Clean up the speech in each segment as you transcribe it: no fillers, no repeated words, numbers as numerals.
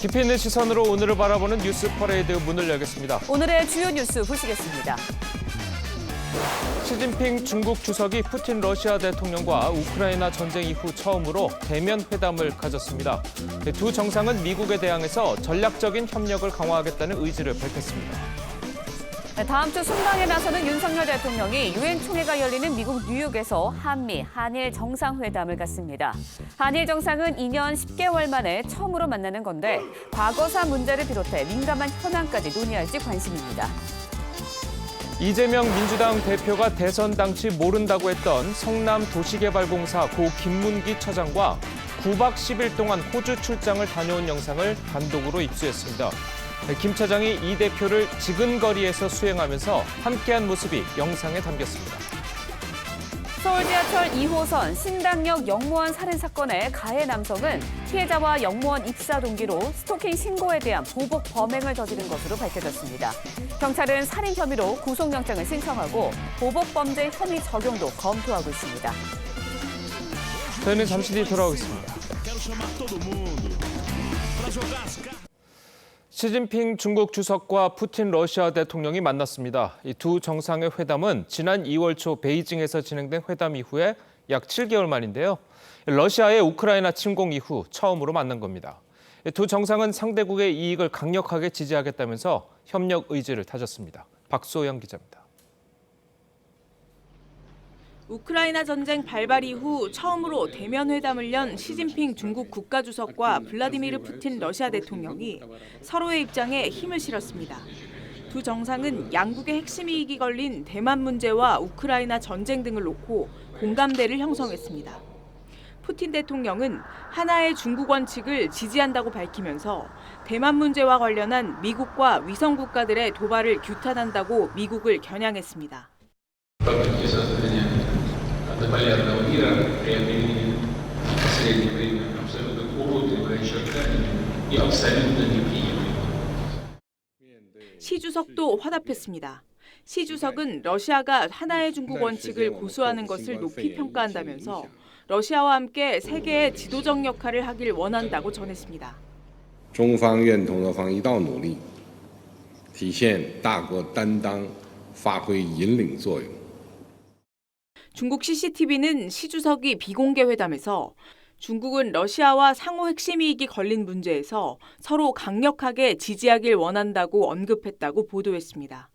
깊이 있는 시선으로 오늘을 바라보는 뉴스 퍼레이드 문을 열겠습니다. 오늘의 주요 뉴스 보시겠습니다. 시진핑 중국 주석이 푸틴 러시아 대통령과 우크라이나 전쟁 이후 처음으로 대면 회담을 가졌습니다. 두 정상은 미국에 대항해서 전략적인 협력을 강화하겠다는 의지를 밝혔습니다. 다음 주 순방에 나서는 윤석열 대통령이 유엔 총회가 열리는 미국 뉴욕에서 한일 정상회담을 갖습니다. 한일 정상은 2년 10개월 만에 처음으로 만나는 건데 과거사 문제를 비롯해 민감한 현안까지 논의할지 관심입니다. 이재명 민주당 대표가 대선 당시 모른다고 했던 성남 도시개발공사 고 김문기 처장과 9박 10일 동안 호주 출장을 다녀온 영상을 단독으로 입수했습니다. 김 차장이 이 대표를 지근거리에서 수행하면서 함께한 모습이 영상에 담겼습니다. 서울 지하철 2호선 신당역 영무원 살인 사건의 가해 남성은 피해자와 영무원 입사 동기로 스토킹 신고에 대한 보복 범행을 저지른 것으로 밝혀졌습니다. 경찰은 살인 혐의로 구속영장을 신청하고 보복 범죄 혐의 적용도 검토하고 있습니다. 저희는 잠시 뒤 돌아오겠습니다. 시진핑 중국 주석과 푸틴 러시아 대통령이 만났습니다. 이 두 정상의 회담은 지난 2월 초 베이징에서 진행된 회담 이후에 약 7개월 만인데요. 러시아의 우크라이나 침공 이후 처음으로 만난 겁니다. 두 정상은 상대국의 이익을 강력하게 지지하겠다면서 협력 의지를 다졌습니다. 박소영 기자입니다. 우크라이나 전쟁 발발 이후 처음으로 대면 회담을 연 시진핑 중국 국가주석과 블라디미르 푸틴 러시아 대통령이 서로의 입장에 힘을 실었습니다. 두 정상은 양국의 핵심 이익이 걸린 대만 문제와 우크라이나 전쟁 등을 놓고 공감대를 형성했습니다. 푸틴 대통령은 하나의 중국 원칙을 지지한다고 밝히면서 대만 문제와 관련한 미국과 위성 국가들의 도발을 규탄한다고 미국을 겨냥했습니다. 시 주석도 화답했습니다. 시 주석은 러시아가 하나의 중국 원칙을 고수하는 것을 높이 평가한다면서 러시아와 함께 세계의 지도적 역할을 하길 원한다고 전했습니다. 中方愿同俄方一道努力，体现大国担当，发挥引领作用。 중국 CCTV는 시 주석이 비공개 회담에서 중국은 러시아와 상호 핵심 이익이 걸린 문제에서 서로 강력하게 지지하길 원한다고 언급했다고 보도했습니다.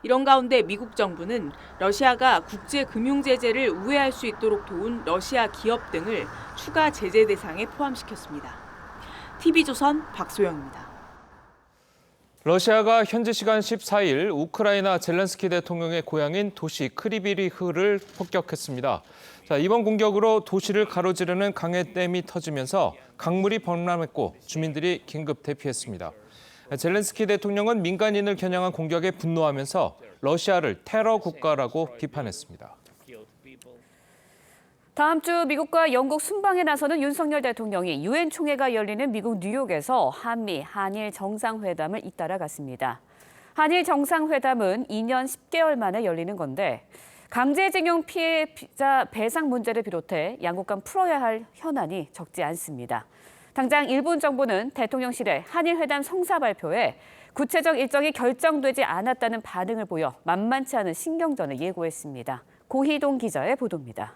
이런 가운데 미국 정부는 러시아가 국제 금융 제재를 우회할 수 있도록 도운 러시아 기업 등을 추가 제재 대상에 포함시켰습니다. TV조선 박소영입니다. 러시아가 현지 시간 14일 우크라이나 젤렌스키 대통령의 고향인 도시 크리비리흐를 폭격했습니다. 이번 공격으로 도시를 가로지르는 강해댐이 터지면서 강물이 범람했고 주민들이 긴급 대피했습니다. 젤렌스키 대통령은 민간인을 겨냥한 공격에 분노하면서 러시아를 테러 국가라고 비판했습니다. 다음 주 미국과 영국 순방에 나서는 윤석열 대통령이 유엔 총회가 열리는 미국 뉴욕에서 한일 정상회담을 잇따라 갔습니다. 한일 정상회담은 2년 10개월 만에 열리는 건데 강제징용 피해자 배상 문제를 비롯해 양국 간 풀어야 할 현안이 적지 않습니다. 당장 일본 정부는 대통령실의 한일 회담 성사 발표에 구체적 일정이 결정되지 않았다는 반응을 보여 만만치 않은 신경전을 예고했습니다. 고희동 기자의 보도입니다.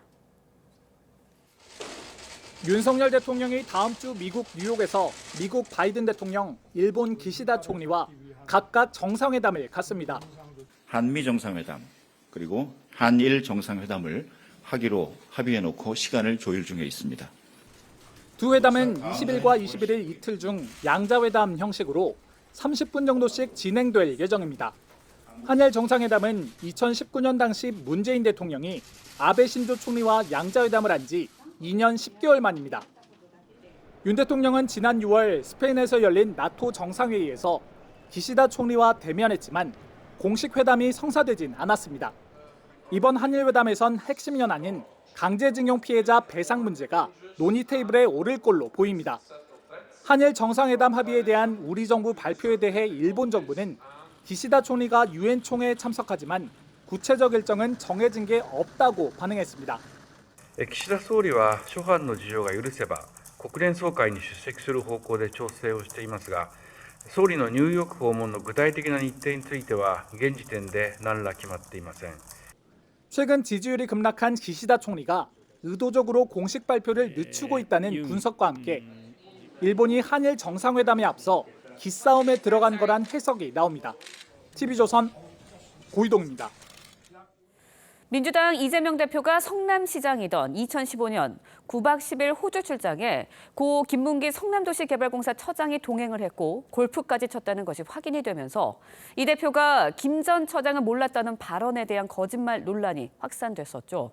윤석열 대통령이 다음 주 미국 뉴욕에서 미국 바이든 대통령, 일본 기시다 총리와 각각 정상회담을 갖습니다. 한미 정상회담 그리고 한일 정상회담을 하기로 합의해놓고 시간을 조율 중에 있습니다. 두 회담은 20일과 21일 이틀 중 양자회담 형식으로 30분 정도씩 진행될 예정입니다. 한일 정상회담은 2019년 당시 문재인 대통령이 아베 신조 총리와 양자회담을 한 지 2년 10개월 만입니다. 윤 대통령은 지난 6월 스페인에서 열린 나토 정상회의에서 기시다 총리와 대면했지만 공식 회담이 성사되진 않았습니다. 이번 한일 회담에선 핵심 현안인 강제징용 피해자 배상 문제가 논의 테이블에 오를 걸로 보입니다. 한일 정상회담 합의에 대한 우리 정부 발표에 대해 일본 정부는 기시다 총리가 유엔 총회에 참석하지만 구체적 일정은 정해진 게 없다고 반응했습니다. 岸田総理は諸般の事情が許せば国連総会に出席する方向で調整をしていますが、総理のニューヨーク訪問の具体的な日程については現時点で何ら決まっていません。 최근 지지율이 급락한 기시다 총리가 의도적으로 공식 발표를 늦추고 있다는 분석과 함께 일본이 한일 정상회담에 앞서 기싸움에 들어간 거란 해석이 나옵니다. TV조선 고이동입니다. 민주당 이재명 대표가 성남시장이던 2015년 9박 10일 호주 출장에 고 김문기 성남도시개발공사 처장이 동행을 했고 골프까지 쳤다는 것이 확인이 되면서 이 대표가 김 전 처장은 몰랐다는 발언에 대한 거짓말 논란이 확산됐었죠.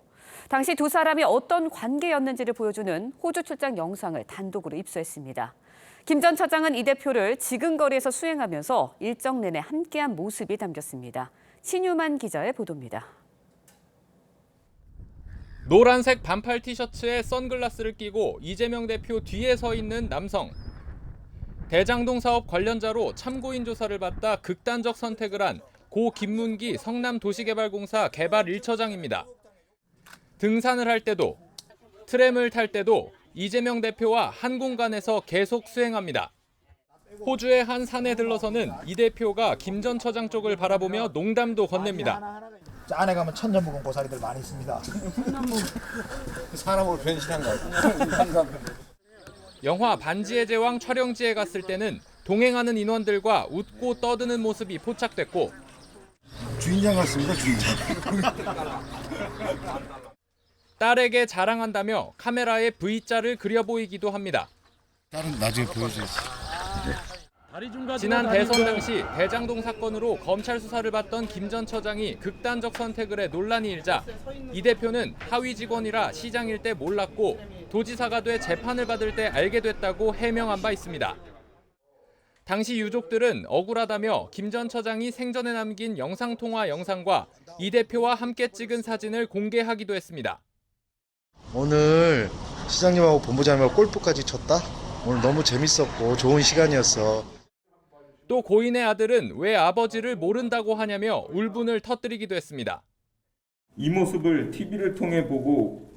당시 두 사람이 어떤 관계였는지를 보여주는 호주 출장 영상을 단독으로 입수했습니다. 김 전 처장은 이 대표를 지근거리에서 수행하면서 일정 내내 함께한 모습이 담겼습니다. 신유만 기자의 보도입니다. 노란색 반팔 티셔츠에 선글라스를 끼고 이재명 대표 뒤에 서 있는 남성. 대장동 사업 관련자로 참고인 조사를 받다 극단적 선택을 한 고 김문기 성남도시개발공사 개발 1처장입니다. 등산을 할 때도, 트램을 탈 때도 이재명 대표와 한 공간에서 계속 수행합니다. 호주의 한 산에 들러서는 이 대표가 김 전 처장 쪽을 바라보며 농담도 건넵니다. 안에 가면 천년묵은 고사리들 많이 있습니다. 사람으로 변신한 거. 영화 반지의 제왕 촬영지에 갔을 때는 동행하는 인원들과 웃고 떠드는 모습이 포착됐고 주인장 같습니다. 주인장. 딸에게 자랑한다며 카메라에 V자를 그려 보이기도 합니다. 딸은 나중에 보여줘야지. 지난 대선 당시 대장동 사건으로 검찰 수사를 받던 김 전 처장이 극단적 선택을 해 논란이 일자 이 대표는 하위 직원이라 시장일 때 몰랐고 도지사가 돼 재판을 받을 때 알게 됐다고 해명한 바 있습니다. 당시 유족들은 억울하다며 김 전 처장이 생전에 남긴 영상통화 영상과 이 대표와 함께 찍은 사진을 공개하기도 했습니다. 오늘 시장님하고 본부장님하고 골프까지 쳤다? 오늘 너무 재밌었고 좋은 시간이었어. 또 고인의 아들은 왜 아버지를 모른다고 하냐며 울분을 터뜨리기도 했습니다. 이 모습을 TV를 통해 보고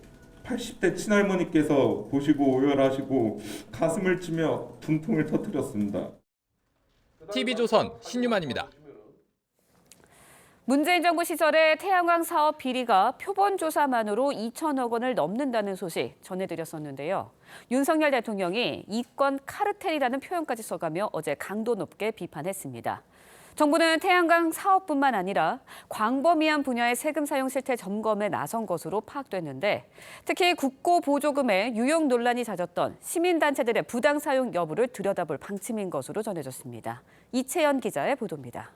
80대 친할머니께서 보시고 오열하시고 가슴을 찌며 분통을 터뜨렸습니다. TV조선 신유만입니다. 문재인 정부 시절에 태양광 사업 비리가 표본 조사만으로 2천억 원을 넘는다는 소식 전해드렸었는데요. 윤석열 대통령이 이건 카르텔이라는 표현까지 써가며 어제 강도 높게 비판했습니다. 정부는 태양광 사업뿐만 아니라 광범위한 분야의 세금 사용 실태 점검에 나선 것으로 파악됐는데 특히 국고 보조금의 유용 논란이 잦았던 시민단체들의 부당 사용 여부를 들여다볼 방침인 것으로 전해졌습니다. 이채연 기자의 보도입니다.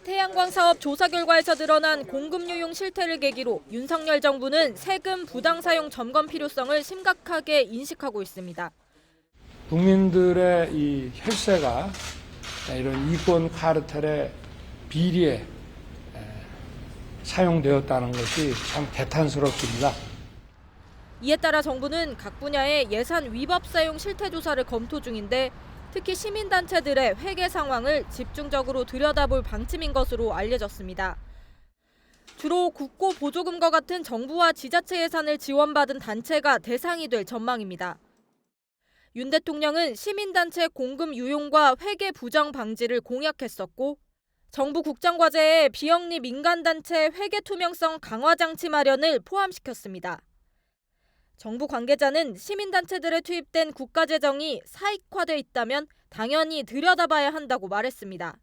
태양광 사업 조사 결과에서 드러난 공급 유용 실태를 계기로 윤석열 정부는 세금 부당 사용 점검 필요성을 심각하게 인식하고 있습니다. 국민들의 이 혈세가 이런 이권 카르텔의 비리에 사용되었다는 것이 참 개탄스럽습니다. 이에 따라 정부는 각 분야의 예산 위법 사용 실태 조사를 검토 중인데 특히 시민단체들의 회계 상황을 집중적으로 들여다볼 방침인 것으로 알려졌습니다. 주로 국고 보조금과 같은 정부와 지자체 예산을 지원받은 단체가 대상이 될 전망입니다. 윤 대통령은 시민단체 공급 유용과 회계 부정 방지를 공약했었고 정부 국정과제에 비영리 민간단체 회계 투명성 강화 장치 마련을 포함시켰습니다. 정부 관계자는 시민단체들에 투입된 국가재정이 사익화돼 있다면 당연히 들여다봐야 한다고 말했습니다.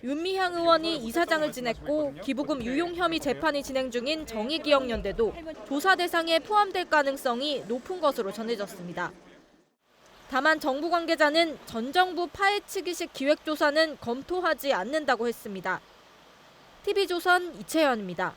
윤미향 의원이 이사장을 지냈고 기부금 유용 혐의 재판이 진행 중인 정의기억연대도 조사 대상에 포함될 가능성이 높은 것으로 전해졌습니다. 다만 정부 관계자는 전 정부 파헤치기식 기획조사는 검토하지 않는다고 했습니다. TV조선 이채연입니다.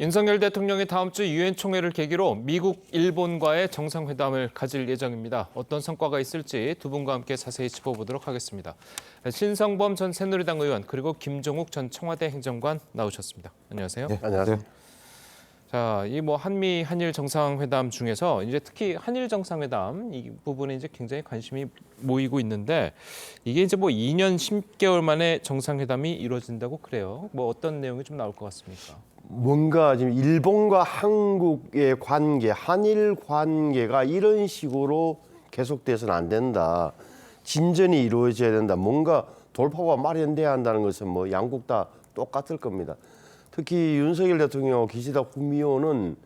윤석열 대통령이 다음 주 유엔 총회를 계기로 미국, 일본과의 정상회담을 가질 예정입니다. 어떤 성과가 있을지 두 분과 함께 자세히 짚어보도록 하겠습니다. 신성범 전 새누리당 의원 그리고 김종욱 전 청와대 행정관 나오셨습니다. 안녕하세요. 네, 안녕하세요. 자, 이 한미 한일 정상회담 중에서 이제 특히 한일 정상회담 이 부분에 이제 굉장히 관심이 모이고 있는데 이게 이제 2년 10개월 만에 정상회담이 이루어진다고 그래요. 어떤 내용이 좀 나올 것 같습니까? 뭔가 지금 일본과 한국의 관계, 한일 관계가 이런 식으로 계속돼서는 안 된다. 진전이 이루어져야 된다. 뭔가 돌파가 마련돼야 한다는 것은 양국 다 똑같을 겁니다. 특히 윤석열 대통령하고 기시다 후미오는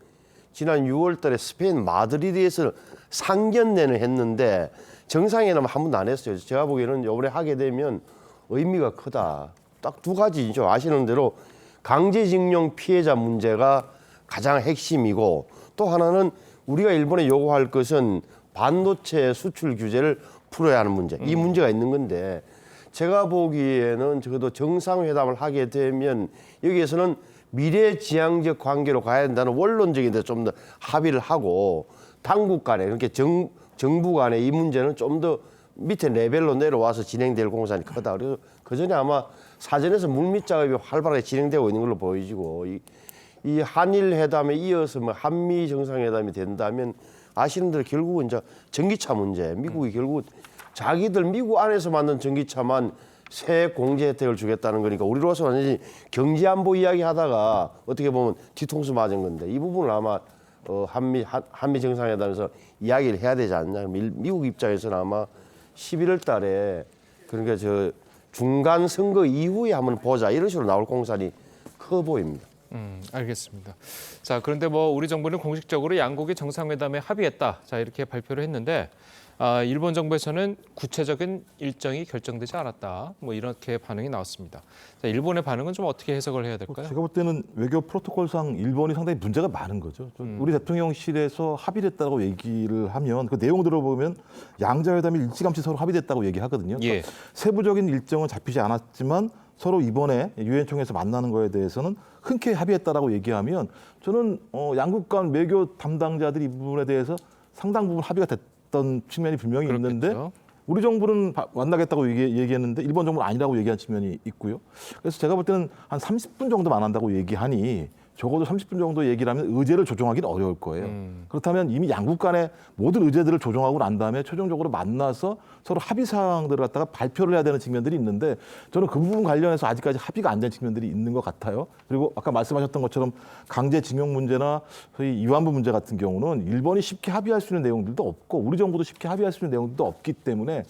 지난 6월 달에 스페인 마드리드에서 상견례를 했는데 정상회담 한 번도 안 했어요. 제가 보기에는 이번에 하게 되면 의미가 크다. 딱 두 가지죠. 아시는 대로 강제징용 피해자 문제가 가장 핵심이고 또 하나는 우리가 일본에 요구할 것은 반도체 수출 규제를 풀어야 하는 문제. 이 문제가 있는 건데 제가 보기에는 적어도 정상회담을 하게 되면 여기에서는 미래지향적 관계로 가야 된다는 원론적인 데 좀 더 합의를 하고 당국 간에 그렇게 정부 간에 이 문제는 좀 더 밑에 레벨로 내려와서 진행될 공산이 크다. 그래서 그전에 아마 사전에서 물밑 작업이 활발하게 진행되고 있는 걸로 보여지고 이 한일 회담에 이어서 한미 정상회담이 된다면 아시는 대로 결국은 이제 전기차 문제, 미국이 결국 자기들 미국 안에서 만든 전기차만 새 공제 혜택을 주겠다는 거니까 우리로서 완전히 경제 안보 이야기 하다가 어떻게 보면 뒤통수 맞은 건데 이 부분을 아마 한미 정상회담에서 이야기를 해야 되지 않냐. 미국 입장에서는 아마 11월 달에 그러니까 중간 선거 이후에 한번 보자 이런 식으로 나올 공산이 커 보입니다. 알겠습니다. 자, 그런데 우리 정부는 공식적으로 양국이 정상회담에 합의했다. 자, 이렇게 발표를 했는데 일본 정부에서는 구체적인 일정이 결정되지 않았다. 이렇게 반응이 나왔습니다. 자, 일본의 반응은 좀 어떻게 해석을 해야 될까요? 제가 볼 때는 외교 프로토콜상 일본이 상당히 문제가 많은 거죠. 우리 대통령실에서 합의를 했다고 얘기를 하면 그 내용 들어보면 양자회담이 일찌감치 서로 합의됐다고 얘기하거든요. 예. 세부적인 일정은 잡히지 않았지만 서로 이번에 유엔 총회에서 만나는 거에 대해서는 흔쾌히 합의했다라고 얘기하면 저는 양국 간 외교 담당자들이 이 부분에 대해서 상당 부분 합의가 됐던 측면이 분명히 그렇겠죠. 있는데 우리 정부는 만나겠다고 얘기했는데 일본 정부는 아니라고 얘기한 측면이 있고요. 그래서 제가 볼 때는 한 30분 정도 만난다고 얘기하니 적어도 30분 정도 얘기를 하면 의제를 조정하기는 어려울 거예요. 그렇다면 이미 양국 간의 모든 의제들을 조정하고 난 다음에 최종적으로 만나서 서로 합의 사항들을 갖다가 발표를 해야 되는 측면들이 있는데 저는 그 부분 관련해서 아직까지 합의가 안 된 측면들이 있는 것 같아요. 그리고 아까 말씀하셨던 것처럼 강제징용 문제나 소위 위안부 문제 같은 경우는 일본이 쉽게 합의할 수 있는 내용들도 없고 우리 정부도 쉽게 합의할 수 있는 내용들도 없기 때문에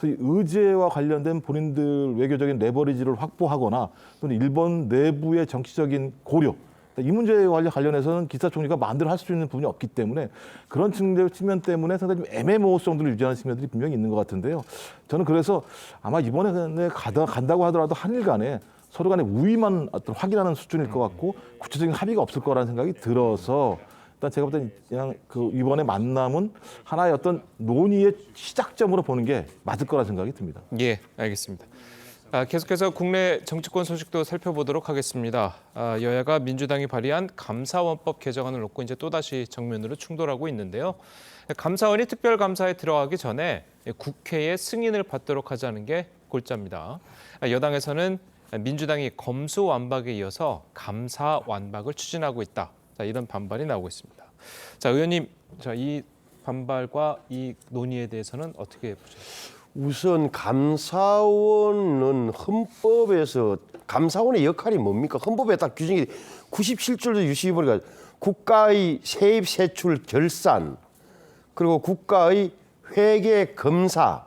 의제와 관련된 본인들 외교적인 레버리지를 확보하거나 또는 일본 내부의 정치적인 고려 이 문제와 관련해서는 기시다 총리가 마음대로 할 수 있는 부분이 없기 때문에 그런 측면 때문에 상당히 좀 애매모호성들을 유지하는 측면들이 분명히 있는 것 같은데요. 저는 그래서 아마 이번에 간다고 하더라도 한일 간에 서로 간의 우위만 어떤 확인하는 수준일 것 같고 구체적인 합의가 없을 거라는 생각이 들어서 일단 제가 볼 때는 그냥 이번에 만남은 하나의 어떤 논의의 시작점으로 보는 게 맞을 거라는 생각이 듭니다. 예, 알겠습니다. 계속해서 국내 정치권 소식도 살펴보도록 하겠습니다. 여야가 민주당이 발의한 감사원법 개정안을 놓고 이제 또다시 정면으로 충돌하고 있는데요. 감사원이 특별감사에 들어가기 전에 국회의 승인을 받도록 하자는 게 골자입니다. 여당에서는 민주당이 검수완박에 이어서 감사완박을 추진하고 있다. 자, 이런 반발이 나오고 있습니다. 자, 의원님, 이 반발과 이 논의에 대해서는 어떻게 보셨습니까? 우선 감사원은 헌법에서 감사원의 역할이 뭡니까? 헌법에 딱 규정이 97조도 유심히 보니까 국가의 세입 세출 결산 그리고 국가의 회계 검사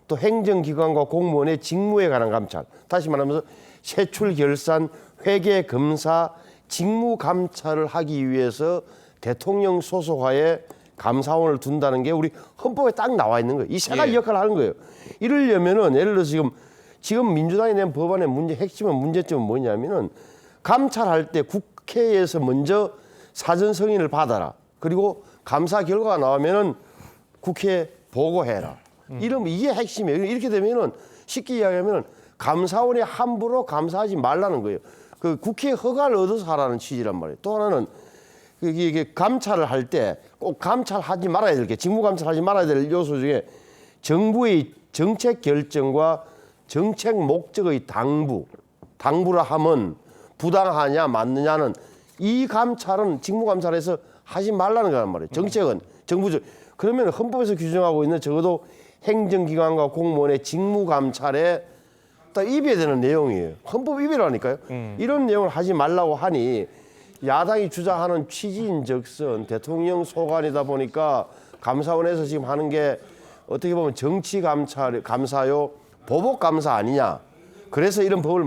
또 행정기관과 공무원의 직무에 관한 감찰 다시 말하면서 세출 결산 회계 검사 직무 감찰을 하기 위해서 대통령 소속하에 감사원을 둔다는 게 우리 헌법에 딱 나와 있는 거예요. 이 세 가지 역할을 하는 거예요. 이러려면은 예를 들어서 지금 민주당이 낸 법안의 문제점은 뭐냐면은 감찰할 때 국회에서 먼저 사전 승인을 받아라. 그리고 감사 결과가 나오면은 국회에 보고해라. 이러면 이게 핵심이에요. 이렇게 되면은 쉽게 이야기하면은 감사원이 함부로 감사하지 말라는 거예요. 그 국회 허가를 얻어서 하라는 취지란 말이에요. 또 하나는 이게 감찰을 할 때 꼭 감찰하지 말아야 될 게 직무 감찰하지 말아야 될 요소 중에 정부의 정책 결정과 정책 목적의 당부라 하면 부당하냐 맞느냐는 이 감찰은 직무 감찰에서 하지 말라는 거란 말이에요. 정책은 정부적. 그러면 헌법에서 규정하고 있는 적어도 행정기관과 공무원의 직무 감찰에 딱 입어야 되는 내용이에요. 헌법 위배라니까요. 이런 내용을 하지 말라고 하니 야당이 주장하는 취지인즉슨 대통령 소관이다 보니까 감사원에서 지금 하는 게 어떻게 보면 정치 감사요 보복 감사 아니냐. 그래서 이런 법을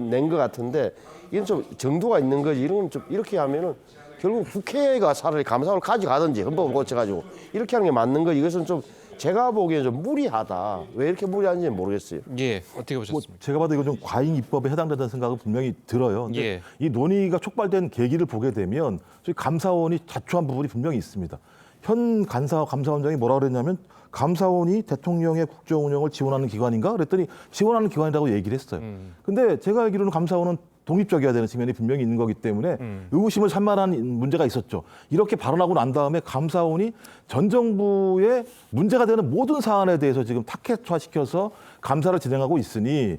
낸 것 같은데 이건 좀 정도가 있는 거지. 이런 건 좀 이렇게 하면은 결국 국회가 차라리 감사원을 가져가든지 헌법을 고쳐가지고 이렇게 하는 게 맞는 거. 이것은 좀 제가 보기엔 좀 무리하다. 왜 이렇게 무리한지 모르겠어요. 예, 어떻게 보셨습니까? 제가 봐도 이거 좀 과잉 입법에 해당된다는 생각은 분명히 들어요. 근데 예. 이 논의가 촉발된 계기를 보게 되면 저희 감사원이 자초한 부분이 분명히 있습니다. 현 감사원장이 뭐라 그랬냐면 감사원이 대통령의 국정 운영을 지원하는 기관인가? 그랬더니 지원하는 기관이라고 얘기를 했어요. 근데 제가 알기로는 감사원은 독립적이어야 되는 측면이 분명히 있는 거기 때문에 의구심을 살 만한 문제가 있었죠. 이렇게 발언하고 난 다음에 감사원이 전 정부의 문제가 되는 모든 사안에 대해서 지금 타겟화시켜서 감사를 진행하고 있으니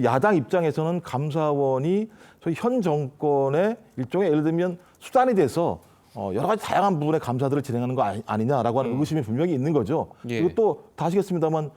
야당 입장에서는 감사원이 저희 현 정권의 일종의 예를 들면 수단이 돼서 여러 가지 다양한 부분의 감사들을 진행하는 거 아니냐라고 하는 의구심이 분명히 있는 거죠. 예. 그리고 또 다 아시겠습니다만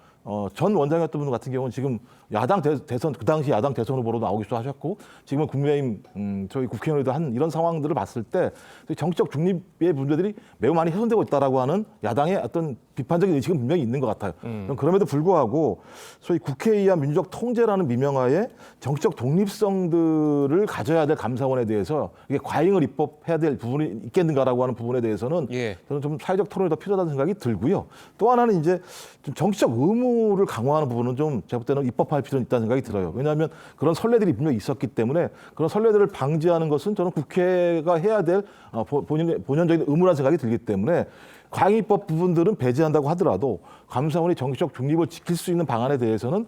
전 원장이었던 분 같은 경우는 지금 야당 대선 그 당시 야당 대선 후보로 나오기도 하셨고 지금은 국민의힘 저희 국회의원도 한 이런 상황들을 봤을 때 정치적 중립의 문제들이 매우 많이 훼손되고 있다라고 하는 야당의 어떤 비판적인 의식은 분명히 있는 것 같아요. 그럼에도 불구하고 소위 국회에 의한 민주적 통제라는 미명하에 정치적 독립성들을 가져야 될 감사원에 대해서 이게 과잉을 입법해야 될 부분이 있겠는가라고 하는 부분에 대해서는 예. 저는 좀 사회적 토론이 더 필요하다는 생각이 들고요. 또 하나는 이제 좀 정치적 의무를 강화하는 부분은 좀 제가 볼 때는 입법할 필요는 있다는 생각이 들어요. 왜냐하면 그런 선례들이 분명히 있었기 때문에 그런 선례들을 방지하는 것은 저는 국회가 해야 될 본연적인 의무라는 생각이 들기 때문에 과잉입법 부분들은 배제한다고 하더라도 감사원이 정치적 중립을 지킬 수 있는 방안에 대해서는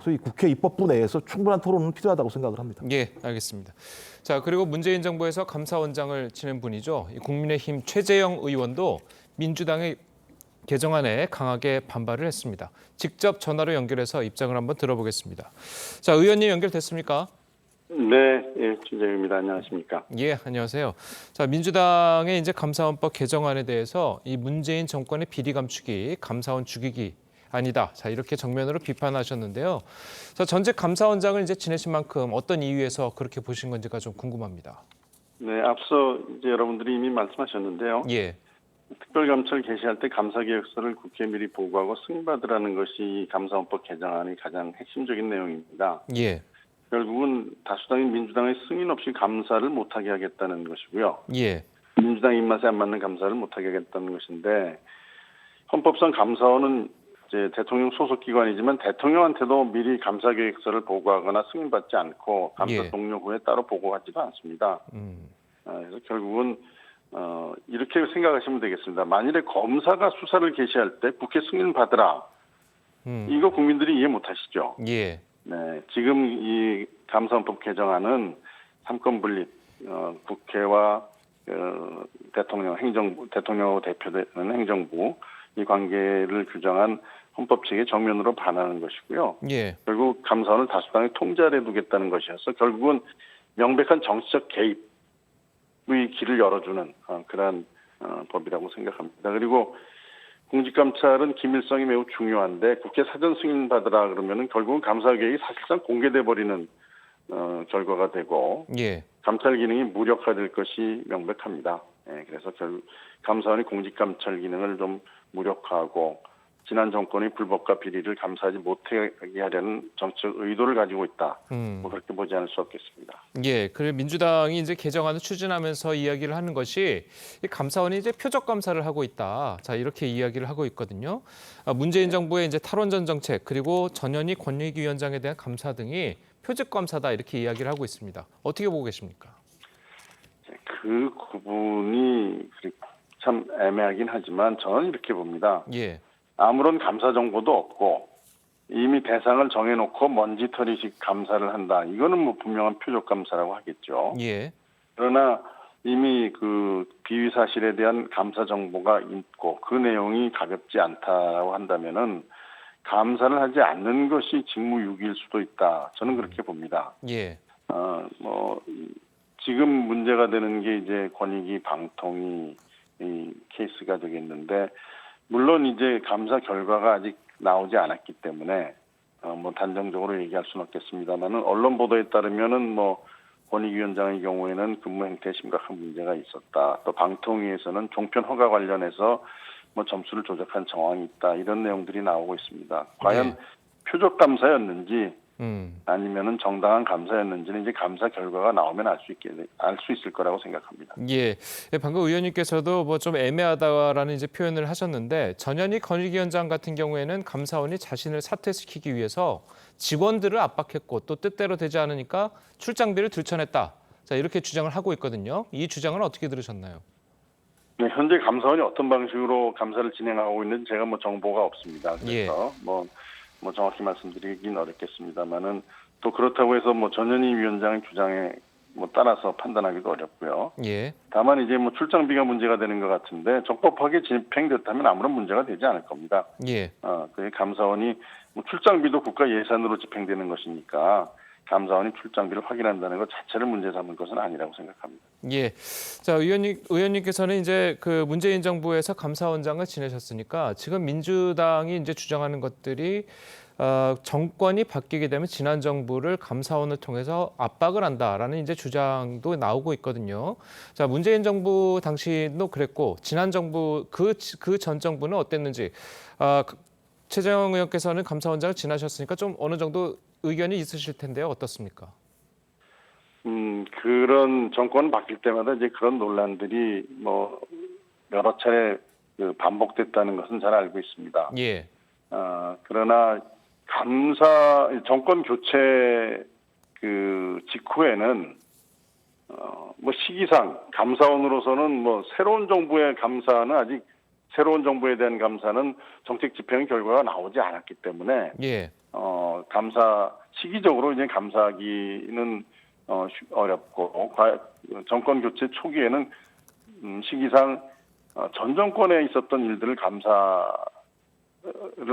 소위 국회 입법부 내에서 충분한 토론은 필요하다고 생각을 합니다. 예, 알겠습니다. 자, 그리고 문재인 정부에서 감사원장을 지낸 분이죠. 국민의힘 최재형 의원도 민주당의 개정안에 강하게 반발을 했습니다. 직접 전화로 연결해서 입장을 한번 들어보겠습니다. 자, 의원님 연결됐습니까? 네, 최재형입니다. 안녕하십니까? 예, 안녕하세요. 자, 민주당의 이제 감사원법 개정안에 대해서 이 문재인 정권의 비리 감추기, 감사원 죽이기 아니다. 자, 이렇게 정면으로 비판하셨는데요. 자, 전직 감사원장을 이제 지내신 만큼 어떤 이유에서 그렇게 보신 건지가 좀 궁금합니다. 네, 앞서 이제 여러분들이 이미 말씀하셨는데요. 예. 특별감찰 개시할 때 감사계획서를 국회에 미리 보고하고 승인받으라는 것이 감사원법 개정안의 가장 핵심적인 내용입니다. 예. 결국은 다수당인 민주당의 승인 없이 감사를 못하게 하겠다는 것이고요. 예. 민주당 입맛에 안 맞는 감사를 못하게 하겠다는 것인데 헌법상 감사원은 이제 대통령 소속 기관이지만 대통령한테도 미리 감사계획서를 보고하거나 승인받지 않고 감사 예. 종료 후에 따로 보고하지도 않습니다. 그래서 결국은 이렇게 생각하시면 되겠습니다. 만일에 검사가 수사를 개시할 때 국회 승인 받으라. 이거 국민들이 이해 못하시죠. 예. 네, 지금 이 감사원법 개정안은 삼권 분립, 국회와 대통령으로 대표되는 행정부 이 관계를 규정한 헌법 측의 정면으로 반하는 것이고요. 예. 결국 감사원을 다수당의 통제 아래 두겠다는 것이어서 결국은 명백한 정치적 개입의 길을 열어주는 그러한 법이라고 생각합니다. 그리고 공직감찰은 기밀성이 매우 중요한데 국회 사전 승인 받으라 그러면은 결국은 감사 계획이 사실상 공개돼 버리는 결과가 되고 예. 감찰 기능이 무력화될 것이 명백합니다. 그래서 감사원이 공직감찰 기능을 좀 무력화하고 지난 정권의 불법과 비리를 감사하지 못하게 하려는 정책 의도를 가지고 있다. 뭐 그렇게 보지 않을 수 없겠습니다. 예, 그리고 민주당이 이제 개정안을 추진하면서 이야기를 하는 것이 이 감사원이 이제 표적 감사를 하고 있다. 자, 이렇게 이야기를 하고 있거든요. 문재인 정부의 이제 탈원전 정책 그리고 전현희 권익위원장에 대한 감사 등이 표적 감사다 이렇게 이야기를 하고 있습니다. 어떻게 보고 계십니까? 그 구분이 참 애매하긴 하지만 저는 이렇게 봅니다. 예. 아무런 감사 정보도 없고 이미 대상을 정해놓고 먼지털이식 감사를 한다. 이거는 뭐 분명한 표적 감사라고 하겠죠. 예. 그러나 이미 그 비위 사실에 대한 감사 정보가 있고 그 내용이 가볍지 않다고 한다면은 감사를 하지 않는 것이 직무유기일 수도 있다. 저는 그렇게 봅니다. 예. 지금 문제가 되는 게 이제 권익위 방통위 이 케이스가 되겠는데, 물론 이제 감사 결과가 아직 나오지 않았기 때문에 뭐 단정적으로 얘기할 수는 없겠습니다만은 언론 보도에 따르면은 뭐 권익위원장의 경우에는 근무 행태에 심각한 문제가 있었다. 또 방통위에서는 종편 허가 관련해서 뭐 점수를 조작한 정황이 있다. 이런 내용들이 나오고 있습니다. 과연 표적 감사였는지 아니면은 정당한 감사였는지는 이제 감사 결과가 나오면 알 수 있을 거라고 생각합니다. 예. 방금 의원님께서도 뭐 좀 애매하다라는 이제 표현을 하셨는데, 전현희 권익위원장 같은 경우에는 감사원이 자신을 사퇴시키기 위해서 직원들을 압박했고 또 뜻대로 되지 않으니까 출장비를 들춰냈다. 자, 이렇게 주장을 하고 있거든요. 이 주장은 어떻게 들으셨나요? 네, 현재 감사원이 어떤 방식으로 감사를 진행하고 있는지 제가 뭐 정보가 없습니다. 그래서 뭐 정확히 말씀드리긴 어렵겠습니다만은, 또 그렇다고 해서 뭐 전현희 위원장의 주장에 뭐 따라서 판단하기도 어렵고요. 예. 다만 이제 뭐 출장비가 문제가 되는 것 같은데 적법하게 집행됐다면 아무런 문제가 되지 않을 겁니다. 예. 그 감사원이 뭐 출장비도 국가 예산으로 집행되는 것이니까 감사원이 출장비를 확인한다는 것 자체를 문제 삼을 것은 아니라고 생각합니다. 예. 자, 의원님께서는 이제 그 문재인 정부에서 감사원장을 지내셨으니까 지금 민주당이 이제 주장하는 것들이 정권이 바뀌게 되면 지난 정부를 감사원을 통해서 압박을 한다라는 이제 주장도 나오고 있거든요. 자, 문재인 정부 당시도 그랬고 지난 정부 그 전 정부는 어땠는지, 최재형 의원께서는 감사원장을 지나셨으니까 좀 어느 정도 의견이 있으실 텐데요. 어떻습니까? 그런 정권 바뀔 때마다 이제 그런 논란들이 뭐 여러 차례 반복됐다는 것은 잘 알고 있습니다. 예. 그러나 정권 교체 그 직후에는 뭐 시기상 감사원으로서는 뭐 새로운 정부의 감사는 아직 새로운 정부에 대한 감사는 정책 집행 결과가 나오지 않았기 때문에 감사 시기적으로 이제 감사하기는 어렵고, 정권 교체 초기에는 시기상 전 정권에 있었던 일들을 감사를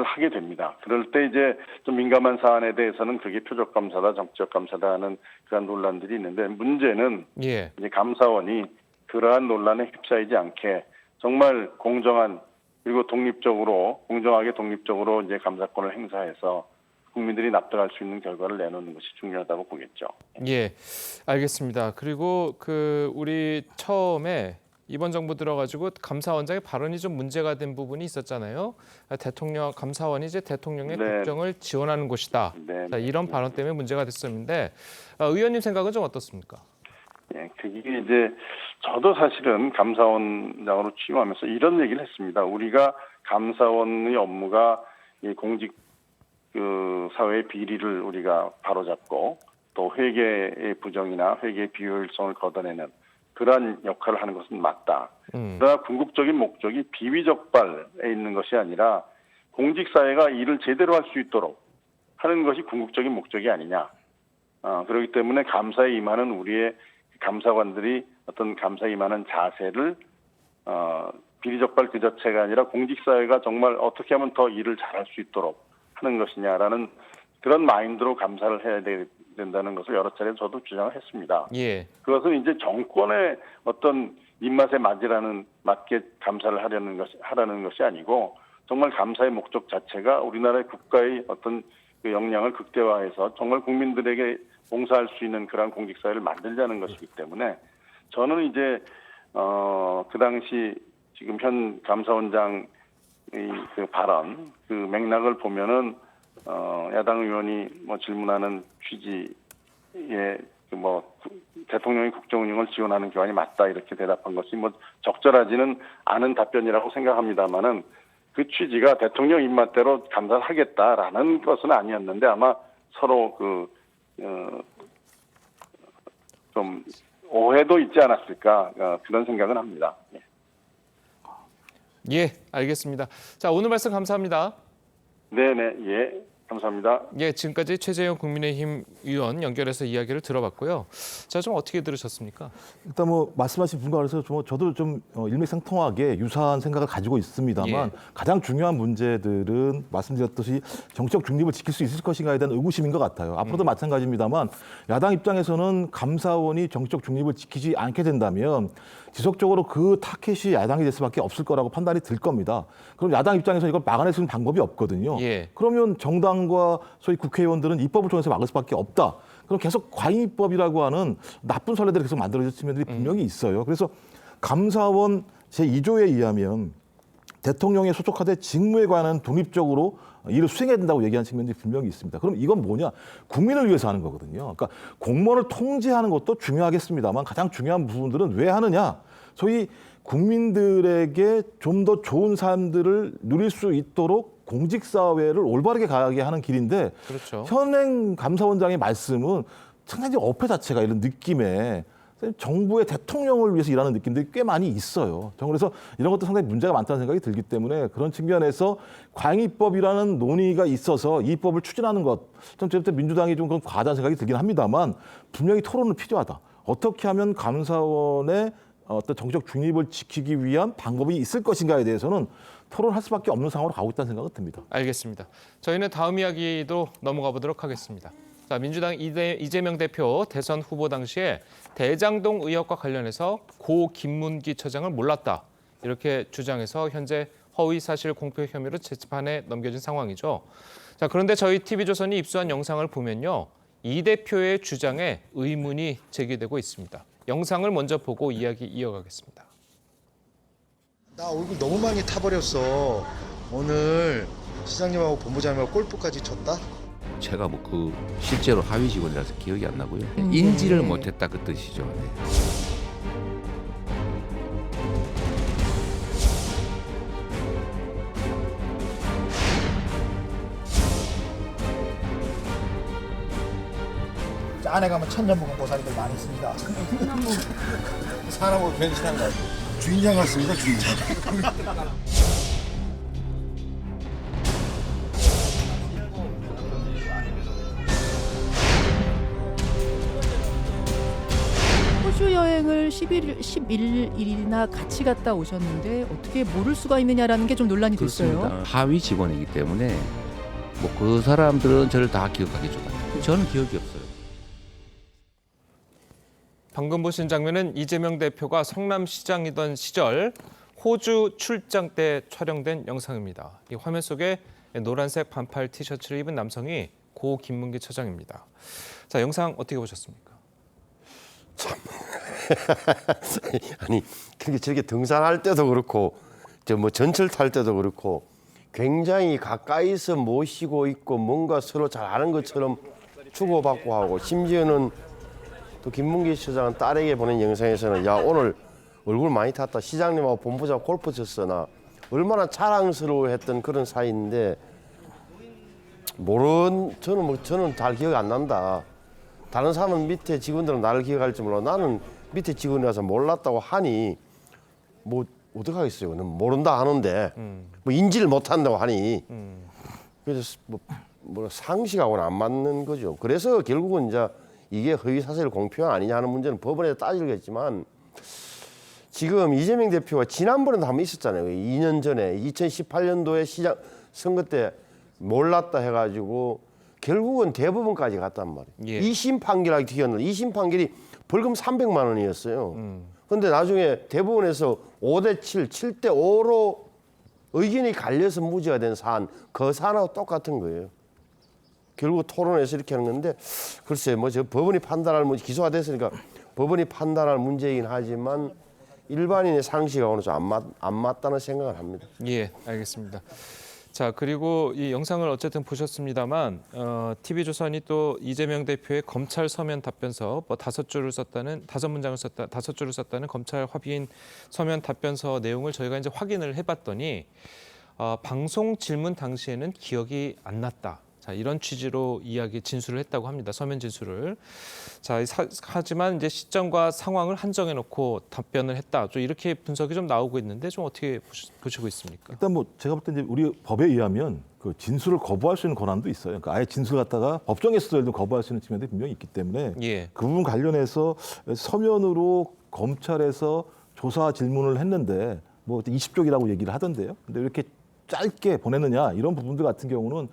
하게 됩니다. 그럴 때 이제 좀 민감한 사안에 대해서는 그게 표적 감사다, 정치적 감사다 하는 그런 논란들이 있는데, 문제는 이제 감사원이 그러한 논란에 휩싸이지 않게 정말 공정한, 그리고 공정하게 독립적으로 이제 감사권을 행사해서 국민들이 납득할 수 있는 결과를 내놓는 것이 중요하다고 보겠죠. 예, 알겠습니다. 그리고 우리 처음에 이번 정부 들어가지고 감사원장의 발언이 좀 문제가 된 부분이 있었잖아요. 감사원이 이제 대통령의 국정을 지원하는 곳이다. 자, 이런 발언 때문에 문제가 됐었는데, 의원님 생각은 좀 어떻습니까? 예, 그게 이제 저도 사실은 감사원장으로 취임하면서 이런 얘기를 했습니다. 우리가 감사원의 업무가 이 공직 사회의 비리를 우리가 바로잡고 또 회계의 부정이나 회계의 비효율성을 걷어내는 그러한 역할을 하는 것은 맞다. 그러나 궁극적인 목적이 비위적발에 있는 것이 아니라 공직사회가 일을 제대로 할 수 있도록 하는 것이 궁극적인 목적이 아니냐. 그렇기 때문에 감사에 임하는 우리의 감사관들이 어떤 감사에 임하는 자세를 비리적발 그 자체가 아니라 공직사회가 정말 어떻게 하면 더 일을 잘할 수 있도록 하는 것이냐라는 그런 마인드로 감사를 해야 된다는 것을 여러 차례 저도 주장을 했습니다. 예. 그것은 이제 정권의 어떤 입맛에 맞게 감사를 하라는 것이 아니고, 정말 감사의 목적 자체가 우리나라의 국가의 어떤 그 역량을 극대화해서 정말 국민들에게 봉사할 수 있는 그런 공직사회를 만들자는 것이기 때문에, 저는 이제 그 당시 지금 현 감사원장의 그 발언, 그 맥락을 보면은 야당 의원이 뭐 질문하는 취지에 대통령이 국정 운영을 지원하는 기관이 맞다 이렇게 대답한 것이 뭐 적절하지는 않은 답변이라고 생각합니다만은, 그 취지가 대통령 입맛대로 감사를 하겠다라는 것은 아니었는데 아마 서로 좀 오해도 있지 않았을까 그런 생각은 합니다. 예, 알겠습니다. 자, 오늘 말씀 감사합니다. 네네, 예. 감사합니다. 예, 지금까지 최재형 국민의힘 의원 연결해서 이야기를 들어봤고요. 자, 좀 어떻게 들으셨습니까? 일단 뭐 말씀하신 분과 그래서 저도 좀 일맥상통하게 유사한 생각을 가지고 있습니다만 예. 가장 중요한 문제들은 말씀드렸듯이 정치적 중립을 지킬 수 있을 것인가에 대한 의구심인 것 같아요. 앞으로도 마찬가지입니다만 야당 입장에서는 감사원이 정치적 중립을 지키지 않게 된다면 지속적으로 그 타켓이 야당이 될 수밖에 없을 거라고 판단이 들 겁니다. 그럼 야당 입장에서 이걸 막아낼 수 있는 방법이 없거든요. 예. 그러면 정당과 소위 국회의원들은 입법을 통해서 막을 수밖에 없다. 그럼 계속 과잉입법이라고 하는 나쁜 선례들이 계속 만들어질 측면들이 분명히 있어요. 그래서 감사원 제2조에 의하면 대통령에 소속하되 직무에 관한 독립적으로 일을 수행해야 된다고 얘기하는 측면들이 분명히 있습니다. 그럼 이건 뭐냐? 국민을 위해서 하는 거거든요. 그러니까 공무원을 통제하는 것도 중요하겠습니다만 가장 중요한 부분들은 왜 하느냐? 소위 국민들에게 좀 더 좋은 삶들을 누릴 수 있도록 공직사회를 올바르게 가게 하는 길인데 그렇죠. 현행 감사원장의 말씀은 상당히 어폐 자체가 이런 느낌에 정부의 대통령을 위해서 일하는 느낌들이 꽤 많이 있어요. 저는 그래서 이런 것도 상당히 문제가 많다는 생각이 들기 때문에 그런 측면에서 과잉입법이라는 논의가 있어서 이 입법을 추진하는 것, 좀 제가 볼 때 민주당이 좀 그런 과다한 생각이 들긴 합니다만 분명히 토론은 필요하다. 어떻게 하면 감사원의 어떤 정치적 중립을 지키기 위한 방법이 있을 것인가에 대해서는 토론할 수밖에 없는 상황으로 가고 있다는 생각은 듭니다. 알겠습니다. 저희는 다음 이야기도 넘어가 보도록 하겠습니다. 자, 민주당 이재명 대표 대선 후보 당시에 대장동 의혹과 관련해서 고 김문기 처장을 몰랐다. 이렇게 주장해서 현재 허위 사실 공표 혐의로 재판에 넘겨진 상황이죠. 자, 그런데 저희 TV조선이 입수한 영상을 보면요. 이 대표의 주장에 의문이 제기되고 있습니다. 영상을 먼저 보고 이야기 이어가겠습니다. 나 얼굴 너무 많이 타버렸어. 오늘 시장님하고 본부장님하고 골프까지 쳤다? 제가 실제로 하위 직원이라서 기억이 안 나고요. 인지를 못했다 그 뜻이죠. 네. 안에 가면 천년묵은 보살이들 많이 있습니다. 사람으로 변신한 거 주인장 같습니다, 주인장. 호주 여행을 11일이나 같이 갔다 오셨는데 어떻게 모를 수가 있느냐라는 게 좀 논란이 됐어요. 그렇습니다. 하위 직원이기 때문에 그 사람들은 저를 다 기억하겠죠. 저는 기억이 없어요. 방금 보신 장면은 이재명 대표가 성남시장이던 시절 호주 출장 때 촬영된 영상입니다. 이 화면 속에 노란색 반팔 티셔츠를 입은 남성이 고 김문기 처장입니다. 자, 영상 어떻게 보셨습니까? 참. 아니, 그렇게 저렇게 등산할 때도 그렇고 전철 탈 때도 그렇고 굉장히 가까이서 모시고 있고 뭔가 서로 잘 아는 것처럼 주고받고 하고 심지어는 또 김문기 시장은 딸에게 보낸 영상에서는 야 오늘 얼굴 많이 탔다. 시장님하고 본부장 골프 쳤으나 얼마나 자랑스러워했던 그런 사이인데 저는 잘 기억이 안 난다. 다른 사람은 밑에 직원들은 나를 기억할지 몰라. 나는 밑에 직원이라서 몰랐다고 하니 뭐 어떡하겠어요. 모른다 하는데 뭐 인지를 못한다고 하니 그래서 뭐 상식하고는 안 맞는 거죠. 그래서 결국은 이제 이게 허위사실 공표 아니냐 하는 문제는 법원에서 따지겠지만 지금 이재명 대표가 지난번에도 한번 있었잖아요. 2년 전에 2018년도에 시장 선거 때 몰랐다 해가지고 결국은 대법원까지 갔단 말이에요. 2심 판결하기 튀겼는데 2심 판결이 벌금 300만 원이었어요. 그런데 나중에 대법원에서 5대7, 7대5로 의견이 갈려서 무죄가 된 사안, 그 사안하고 똑같은 거예요. 결국 토론에서 이렇게 하는 건데 글쎄 저 법원이 판단할 문제, 기소가 됐으니까 법원이 판단할 문제이긴 하지만 일반인의 상식하고는 좀 안 맞다는 생각을 합니다. 예, 알겠습니다. 자, 그리고 이 영상을 어쨌든 보셨습니다만 TV조선이 또 이재명 대표의 검찰 서면 답변서 다섯 줄을 썼다는 검찰 확인 서면 답변서 내용을 저희가 이제 확인을 해봤더니 방송 질문 당시에는 기억이 안 났다. 자, 이런 취지로 진술을 했다고 합니다. 서면 진술을. 자, 하지만 이제 시점과 상황을 한정해 놓고 답변을 했다. 좀 이렇게 분석이 좀 나오고 있는데 좀 어떻게 보시고 있습니까? 일단 제가 볼 때 이제 우리 법에 의하면 그 진술을 거부할 수 있는 권한도 있어요. 그러니까 아예 진술 갖다가 법정에서도 예를 들면 거부할 수 있는 측면들이 분명히 있기 때문에 예. 그 부분 관련해서 서면으로 검찰에서 조사 질문을 했는데 뭐 20쪽이라고 얘기를 하던데요. 근데 이렇게 짧게 보냈느냐 이런 부분들 같은 경우는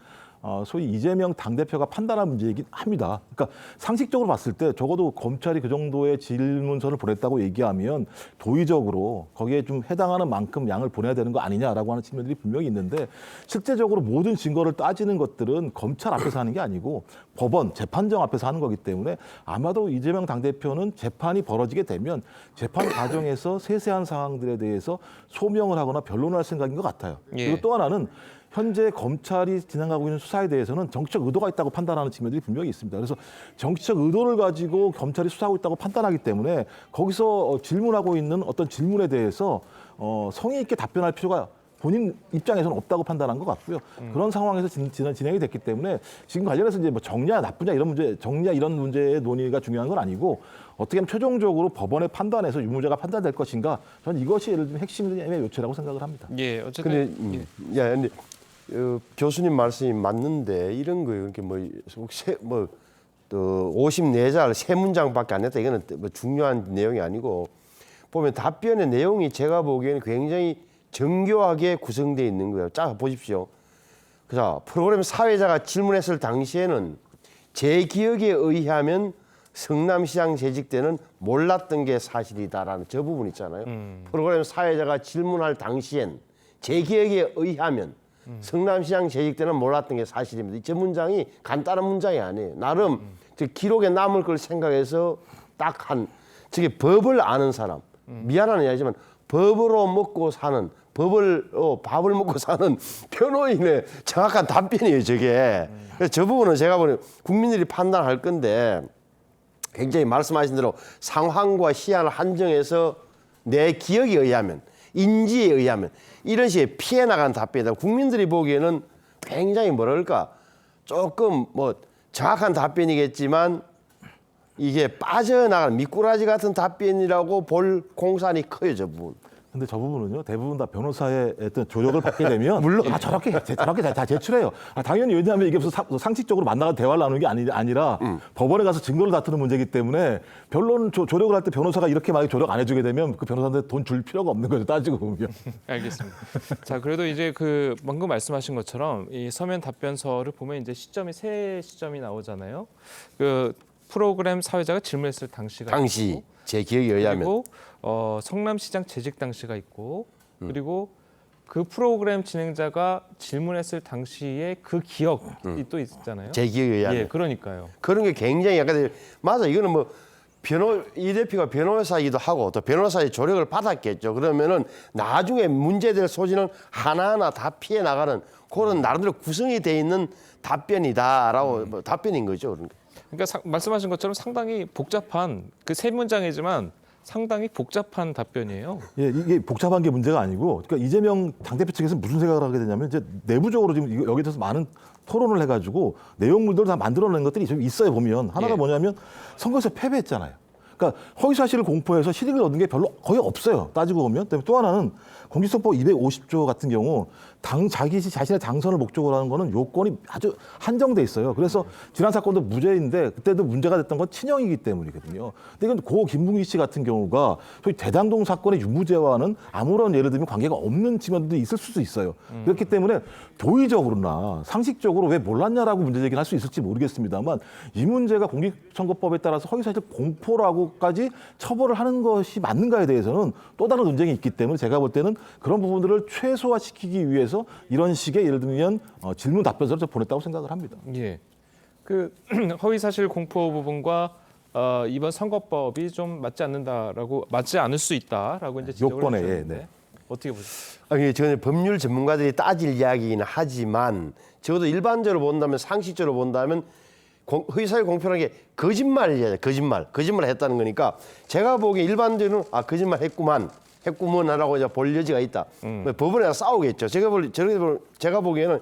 소위 이재명 당대표가 판단할 문제이긴 합니다. 그러니까 상식적으로 봤을 때 적어도 검찰이 그 정도의 질문서를 보냈다고 얘기하면 도의적으로 거기에 좀 해당하는 만큼 양을 보내야 되는 거 아니냐라고 하는 측면들이 분명히 있는데 실제적으로 모든 증거를 따지는 것들은 검찰 앞에서 하는 게 아니고 법원, 재판정 앞에서 하는 거기 때문에 아마도 이재명 당대표는 재판이 벌어지게 되면 재판 과정에서 세세한 사항들에 대해서 소명을 하거나 변론을 할 생각인 것 같아요. 예. 그리고 또 하나는 현재 검찰이 진행하고 있는 수사에 대해서는 정치적 의도가 있다고 판단하는 측면들이 분명히 있습니다. 그래서 정치적 의도를 가지고 검찰이 수사하고 있다고 판단하기 때문에 거기서 질문하고 있는 어떤 질문에 대해서 성의 있게 답변할 필요가 본인 입장에서는 없다고 판단한 것 같고요. 그런 상황에서 진행이 됐기 때문에 지금 관련해서 이제 뭐 정냐 나쁘냐 이런 문제, 정냐 이런 문제의 논의가 중요한 건 아니고 어떻게 하면 최종적으로 법원의 판단에서 유무죄가 판단될 것인가 저는 이것이 예를 들면 핵심의 요체라고 생각을 합니다. 예, 어쨌든 근데 교수님 말씀이 맞는데 이런 거예요. 이렇게 또 54자 세 문장밖에 안 했다. 이거는 뭐 중요한 내용이 아니고 보면 답변의 내용이 제가 보기에는 굉장히 정교하게 구성되어 있는 거예요. 자 보십시오. 자 프로그램 사회자가 질문했을 당시에는 제 기억에 의하면 성남시장 재직 때는 몰랐던 게 사실이다라는 저 부분 있잖아요. 프로그램 사회자가 질문할 당시엔 제 기억에 의하면 성남시장 재직 때는 몰랐던 게 사실입니다. 저 문장이 간단한 문장이 아니에요. 나름 기록에 남을 걸 생각해서 딱 저게 법을 아는 사람, 미안한 이야기지만 법으로 먹고 사는, 밥을 먹고 사는 변호인의 정확한 답변이에요, 저게. 그래서 저 부분은 제가 보는 국민들이 판단할 건데 굉장히 말씀하신 대로 상황과 시한을 한정해서 내 기억에 의하면 인지에 의하면 이런 식의 피해 나가는 답변이다. 국민들이 보기에는 굉장히 뭐랄까 조금 뭐 정확한 답변이겠지만 이게 빠져나가는 미꾸라지 같은 답변이라고 볼 공산이 커요, 저 부분. 근데 저 부분은요 대부분 다 변호사의 어떤 조력을 받게 되면 물론 저렇게 다 제출해요. 당연히 왜냐하면 이게 무슨 상식적으로 만나서 대화를 나누는 게 아니라 법원에 가서 증거를 다투는 문제이기 때문에 변론 조력을 할 때 변호사가 이렇게 만약 조력 안 해주게 되면 그 변호사한테 돈 줄 필요가 없는 거죠, 따지고 보면. 알겠습니다. 자, 그래도 이제 그 방금 말씀하신 것처럼 이 서면 답변서를 보면 이제 시점이 세 시점이 나오잖아요. 그 프로그램 사회자가 질문했을 당시가 있고, 제 기억에 의하면 그리고 성남시장 재직 당시가 있고 그리고 그 프로그램 진행자가 질문했을 당시에 그 기억이 또 있잖아요. 제 기억에 의하면. 예, 그러니까요. 그런 게 굉장히 약간 맞아. 이거는 뭐 이 대표가 변호사이기도 하고 또 변호사의 조력을 받았겠죠. 그러면은 나중에 문제될 소지는 하나하나 다 피해 나가는 그런 나름대로 구성이 돼 있는 답변이다라고 뭐 답변인 거죠. 그러니까 말씀하신 것처럼 상당히 복잡한 그 세 문장이지만 상당히 복잡한 답변이에요. 예, 이게 복잡한 게 문제가 아니고, 그러니까 이재명 당대표 측에서 무슨 생각을 하게 되냐면 이제 내부적으로 지금 여기에 대해서 많은 토론을 해가지고 내용물들을 다 만들어낸 것들이 좀 있어요. 보면 하나가 뭐냐면 선거에서 패배했잖아요. 그러니까 허위 사실을 공포해서 실익을 얻는 게 별로 거의 없어요. 따지고 보면. 또 하나는 공직선거법 250조 같은 경우 자기 자신의 당선을 목적으로 하는 거는 요건이 아주 한정돼 있어요. 그래서 지난 사건도 무죄인데 그때도 문제가 됐던 건 친형이기 때문이거든요. 근데 이건 고 김문기 씨 같은 경우가 소위 대장동 사건의 유무죄와는 아무런 예를 들면 관계가 없는 측면도 있을 수도 있어요. 그렇기 때문에 도의적으로나 상식적으로 왜 몰랐냐라고 문제 제기를 할 수 있을지 모르겠습니다만 이 문제가 공직선거법에 따라서 허위사실 공포라고까지 처벌을 하는 것이 맞는가에 대해서는 또 다른 논쟁이 있기 때문에 제가 볼 때는 그런 부분들을 최소화시키기 위해서 이런 식의 예를 들면 질문 답변서를 보냈다고 생각을 합니다. 예, 그 허위사실 공포 부분과 이번 선거법이 좀 맞지 않을 수 있다라고 이제 지적을 요건에 해주셨는데 어떻게 보세요? 저는 법률 전문가들이 따질 이야기이긴 하지만 적어도 일반적으로 본다면 상식적으로 본다면 허위사실 공표라는 게 거짓말이에요. 거짓말을 했다는 거니까 제가 보기에 일반적으로 거짓말 했구만 하라고 이제 볼 여지가 있다. 법원에 싸우겠죠. 제가 보기에는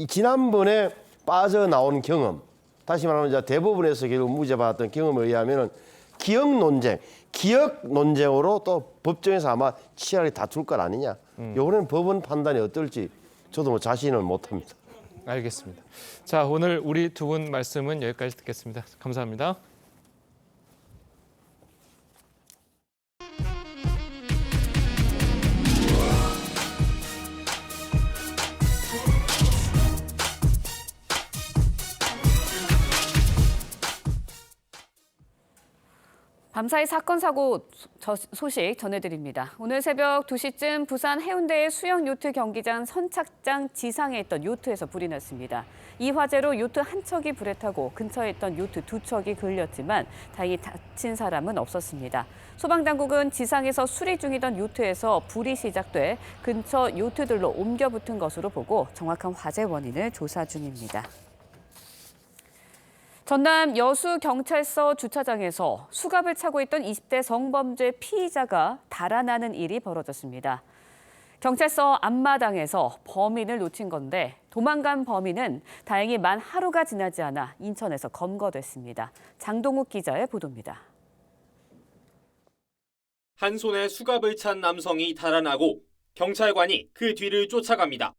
지난번에 빠져나온 경험, 다시 말하면 이제 대법원에서 결국 무죄 받았던 경험에 의하면은 기억 논쟁으로 또 법정에서 아마 치열하게 다툴 것 아니냐. 요거는 법원 판단이 어떨지 저도 뭐 자신은 못합니다. 알겠습니다. 자, 오늘 우리 두 분 말씀은 여기까지 듣겠습니다. 감사합니다. 밤사이 사건 사고 소식 전해드립니다. 오늘 새벽 2시쯤 부산 해운대의 수영 요트 경기장 선착장 지상에 있던 요트에서 불이 났습니다. 이 화재로 요트 한 척이 불에 타고 근처에 있던 요트 두 척이 걸렸지만 다행히 다친 사람은 없었습니다. 소방당국은 지상에서 수리 중이던 요트에서 불이 시작돼 근처 요트들로 옮겨 붙은 것으로 보고 정확한 화재 원인을 조사 중입니다. 전남 여수경찰서 주차장에서 수갑을 차고 있던 20대 성범죄 피의자가 달아나는 일이 벌어졌습니다. 경찰서 앞마당에서 범인을 놓친 건데 도망간 범인은 다행히 만 하루가 지나지 않아 인천에서 검거됐습니다. 장동욱 기자의 보도입니다. 한 손에 수갑을 찬 남성이 달아나고 경찰관이 그 뒤를 쫓아갑니다.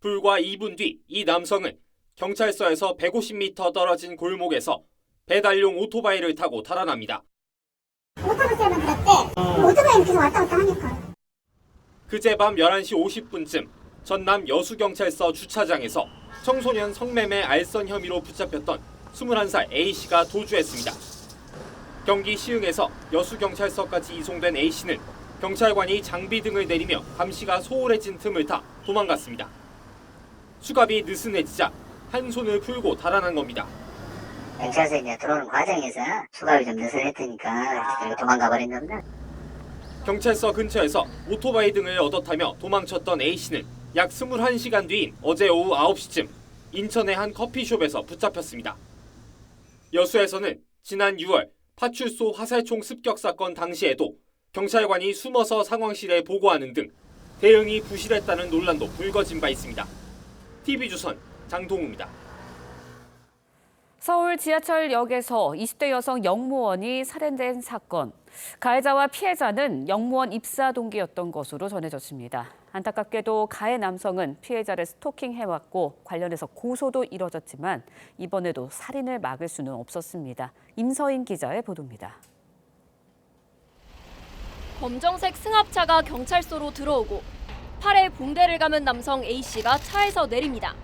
불과 2분 뒤 이 남성은 경찰서에서 150m 떨어진 골목에서 배달용 오토바이를 타고 달아납니다. 오토바이 때문에 그랬대. 오토바이는 계속 왔다 갔다 하니까. 그제 밤 11시 50분쯤 전남 여수경찰서 주차장에서 청소년 성매매 알선 혐의로 붙잡혔던 21살 A씨가 도주했습니다. 경기 시흥에서 여수경찰서까지 이송된 A씨는 경찰관이 장비 등을 내리며 감시가 소홀해진 틈을 타 도망갔습니다. 수갑이 느슨해지자 한 손을 풀고 달아난 겁니다. 경찰서 이제 들어오는 과정에서 수갑이 좀 느슨했으니까 도망가 버린 겁니다. 경찰서 근처에서 오토바이 등을 얻어 타며 도망쳤던 A씨는 약 21시간 뒤인 어제 오후 9시쯤 인천의 한 커피숍에서 붙잡혔습니다. 여수에서는 지난 6월 파출소 화살총 습격 사건 당시에도 경찰관이 숨어서 상황실에 보고하는 등 대응이 부실했다는 논란도 불거진 바 있습니다. TV조선 장동우입니다. 서울 지하철역에서 20대 여성 영무원이 살해된 사건. 가해자와 피해자는 영무원 입사 동기였던 것으로 전해졌습니다. 안타깝게도 가해 남성은 피해자를 스토킹해왔고 관련해서 고소도 이뤄졌지만 이번에도 살인을 막을 수는 없었습니다. 임서인 기자의 보도입니다. 검정색 승합차가 경찰서로 들어오고 팔에 붕대를 감은 남성 A씨가 차에서 내립니다.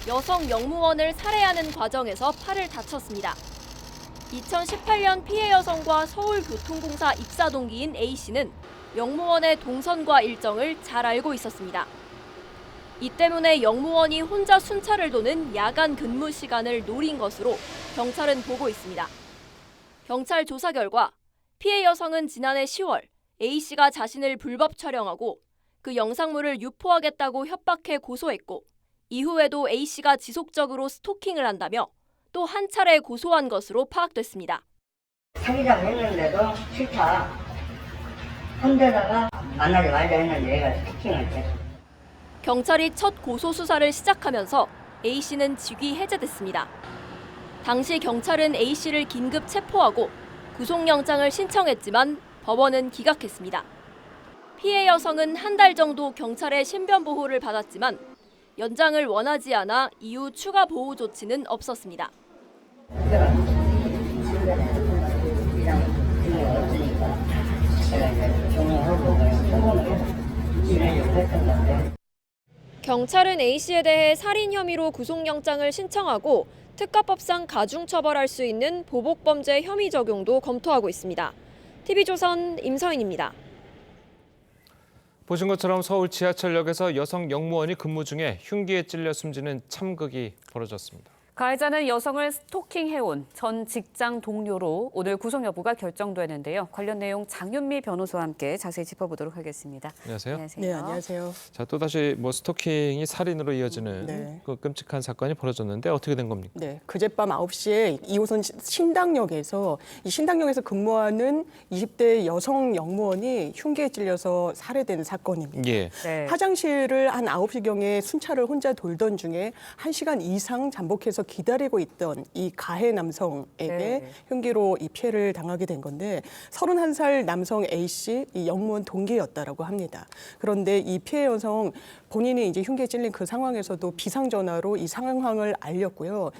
여성 영무원을 살해하는 과정에서 팔을 다쳤습니다. 2018년 피해 여성과 서울교통공사 입사 동기인 A씨는 영무원의 동선과 일정을 잘 알고 있었습니다. 이 때문에 영무원이 혼자 순찰을 도는 야간 근무 시간을 노린 것으로 경찰은 보고 있습니다. 경찰 조사 결과 피해 여성은 지난해 10월 A씨가 자신을 불법 촬영하고 그 영상물을 유포하겠다고 협박해 고소했고 이후에도 A씨가 지속적으로 스토킹을 한다며 또 한 차례 고소한 것으로 파악됐습니다. 사기자고 했는데도 싫다. 혼자다가 만나지 말자 했는데 얘가 스토킹을 했대. 경찰이 첫 고소 수사를 시작하면서 A씨는 직위 해제됐습니다. 당시 경찰은 A씨를 긴급 체포하고 구속영장을 신청했지만 법원은 기각했습니다. 피해 여성은 한 달 정도 경찰의 신변 보호를 받았지만 연장을 원하지 않아 이후 추가 보호 조치는 없었습니다. 경찰은 A씨에 대해 살인 혐의로 구속영장을 신청하고 특가법상 가중처벌할 수 있는 보복범죄 혐의 적용도 검토하고 있습니다. TV조선 임서인입니다. 보신 것처럼 서울 지하철역에서 여성 영무원이 근무 중에 흉기에 찔려 숨지는 참극이 벌어졌습니다. 가해자는 여성을 스토킹해온 전 직장 동료로 오늘 구속 여부가 결정되는데요. 관련 내용 장윤미 변호사와 함께 자세히 짚어보도록 하겠습니다. 안녕하세요. 네, 안녕하세요. 자, 또다시 스토킹이 살인으로 이어지는 그 끔찍한 사건이 벌어졌는데 어떻게 된 겁니까? 네, 그젯밤 9시에 2호선 신당역에서 근무하는 20대 여성 영무원이 흉기에 찔려서 살해된 사건입니다. 예. 네. 화장실을 한 9시경에 순찰을 혼자 돌던 중에 1시간 이상 잠복해서 기다리고 있던 이 가해 남성에게 흉기로 이 피해를 당하게 된 건데 31살 남성 A씨 이 영무원 동기였다라고 합니다. 그런데 이 피해 여성 본인이 이제 흉기에 찔린 그 상황에서도 비상 전화로 이 상황을 알렸고요.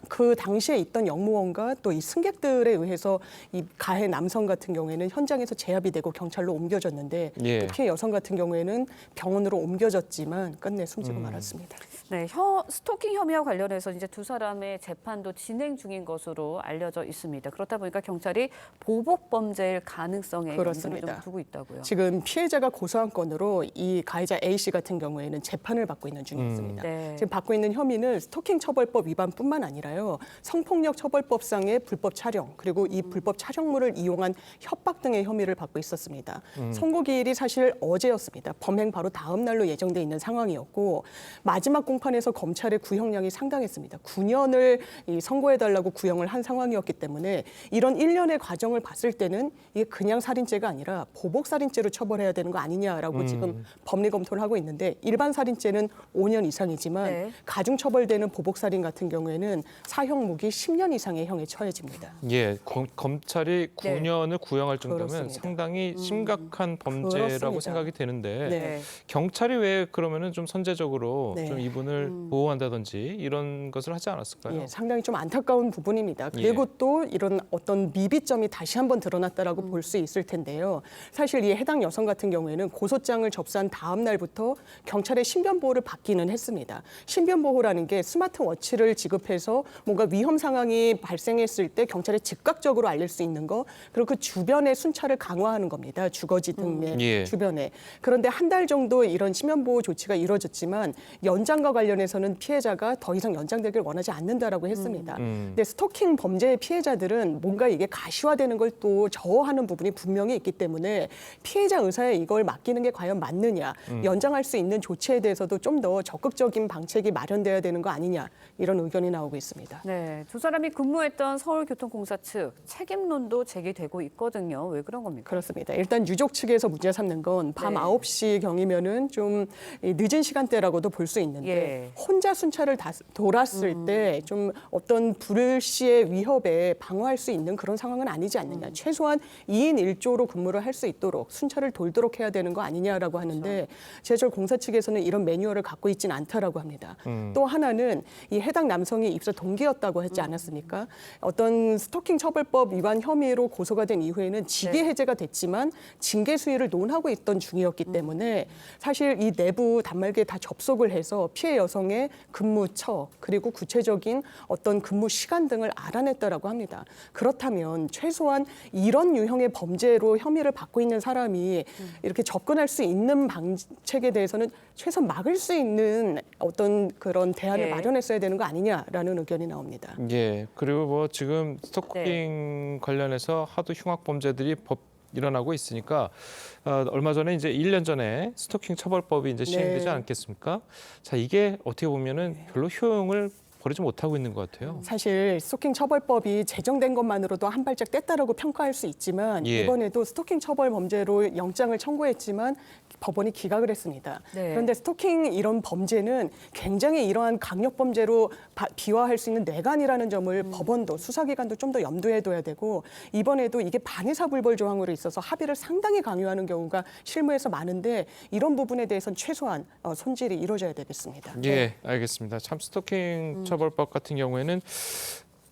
그 당시에 있던 영무원과 또 이 승객들에 의해서 이 가해 남성 같은 경우에는 현장에서 제압이 되고 경찰로 옮겨졌는데 예. 피해 여성 같은 경우에는 병원으로 옮겨졌지만 끝내 숨지고 말았습니다. 네, 스토킹 혐의와 관련해서 이제 두 사람의 재판도 진행 중인 것으로 알려져 있습니다. 그렇다 보니까 경찰이 보복 범죄일 가능성에 염두를 좀 두고 있다고요. 지금 피해자가 고소한 건으로 이 가해자 A 씨 같은 경우에는 재판을 받고 있는 중에 있습니다. 네. 지금 받고 있는 혐의는 스토킹 처벌법 위반뿐만 아니라요. 성폭력 처벌법상의 불법 촬영 그리고 이 불법 촬영물을 이용한 협박 등의 혐의를 받고 있었습니다. 선고 기일이 사실 어제였습니다. 범행 바로 다음 날로 예정돼 있는 상황이었고 마지막 공판에서 검찰의 구형량이 상당했습니다. 9년을 선고해달라고 구형을 한 상황이었기 때문에 이런 일련의 과정을 봤을 때는 이게 그냥 살인죄가 아니라 보복 살인죄로 처벌해야 되는 거 아니냐라고 지금 법리 검토를 하고 있는데 일반 살인죄는 5년 이상이지만 가중 처벌되는 보복 살인 같은 경우에는 사형 무기 10년 이상의 형에 처해집니다. 예, 검찰이 9년을 구형할 정도면 그렇습니다. 상당히 심각한 범죄라고 그렇습니다. 생각이 되는데 네. 경찰이 왜 그러면은 좀 선제적으로 네. 좀 이분을 보호한다든지 이런 것을 하지 않았을까요? 예, 상당히 좀 안타까운 부분입니다. 그리고 또 이런 어떤 미비점이 다시 한번 드러났다라고 볼 수 있을 텐데요. 사실 이 해당 여성 같은 경우에는 고소장을 접수한 다음 날부터 경찰의 신변 보호를 받기는 했습니다. 신변 보호라는 게 스마트워치를 지급해서 뭔가 위험 상황이 발생했을 때 경찰에 즉각적으로 알릴 수 있는 거 그리고 그 주변의 순찰을 강화하는 겁니다. 주거지 등의 주변에. 그런데 한 달 정도 이런 신변 보호 조치가 이루어졌지만 연장과 관련해서는 피해자가 더 이상 연장되길 원하지 않는다라고 했습니다. 근데 스토킹 범죄의 피해자들은 뭔가 이게 가시화되는 걸 또 저어하는 부분이 분명히 있기 때문에 피해자 의사에 이걸 맡기는 게 과연 맞느냐, 연장할 수 있는 조치에 대해서도 좀 더 적극적인 방책이 마련돼야 되는 거 아니냐 이런 의견이 나오고 있습니다. 네, 두 사람이 근무했던 서울교통공사 측 책임론도 제기되고 있거든요. 왜 그런 겁니까? 그렇습니다. 일단 유족 측에서 문제 삼는 건 밤 9시 경이면은 좀 늦은 시간대라고도 볼 수 있는데 혼자 순찰을 돌았을 때 좀 어떤 불시의 위협에 방어할 수 있는 그런 상황은 아니지 않느냐. 최소한 2인 1조로 근무를 할 수 있도록 순찰을 돌도록 해야 되는 거 아니냐라고 하는데 제철 공사 측에서는 이런 매뉴얼을 갖고 있지는 않다라고 합니다. 또 하나는 이 해당 남성이 입사 동기였다고 했지 않았습니까? 어떤 스토킹 처벌법 위반 혐의로 고소가 된 이후에는 징계 해제가 됐지만 징계 수위를 논하고 있던 중이었기 때문에 사실 이 내부 단말기에 다 접속을 해서 피해 여성의 근무처 그리고 구체적인 어떤 근무 시간 등을 알아냈다라고 합니다. 그렇다면 최소한 이런 유형의 범죄로 혐의를 받고 있는 사람이 이렇게 접근할 수 있는 방책에 대해서는 최소한 막을 수 있는 어떤 그런 대안을 마련했어야 되는 거 아니냐라는 의견이 나옵니다. 예, 그리고 뭐 지금 스토킹 관련해서 하도 흉악 범죄들이 일어나고 있으니까 얼마 전에 이제 1년 전에 스토킹 처벌법이 이제 시행되지 않았겠습니까? 자, 이게 어떻게 보면은 별로 효용을 버리지 못하고 있는 것 같아요. 사실 스토킹 처벌법이 제정된 것만으로도 한 발짝 뗐다라고 평가할 수 있지만 이번에도 스토킹 처벌 범죄로 영장을 청구했지만 법원이 기각을 했습니다. 그런데 스토킹 이런 범죄는 굉장히 이러한 강력 범죄로 비화할 수 있는 뇌관이라는 점을 법원도 수사기관도 좀 더 염두에 둬야 되고 이번에도 이게 반의사불벌 조항으로 있어서 합의를 상당히 강요하는 경우가 실무에서 많은데 이런 부분에 대해서는 최소한 손질이 이루어져야 되겠습니다. 예, 알겠습니다. 참 스토킹 처벌법 같은 경우에는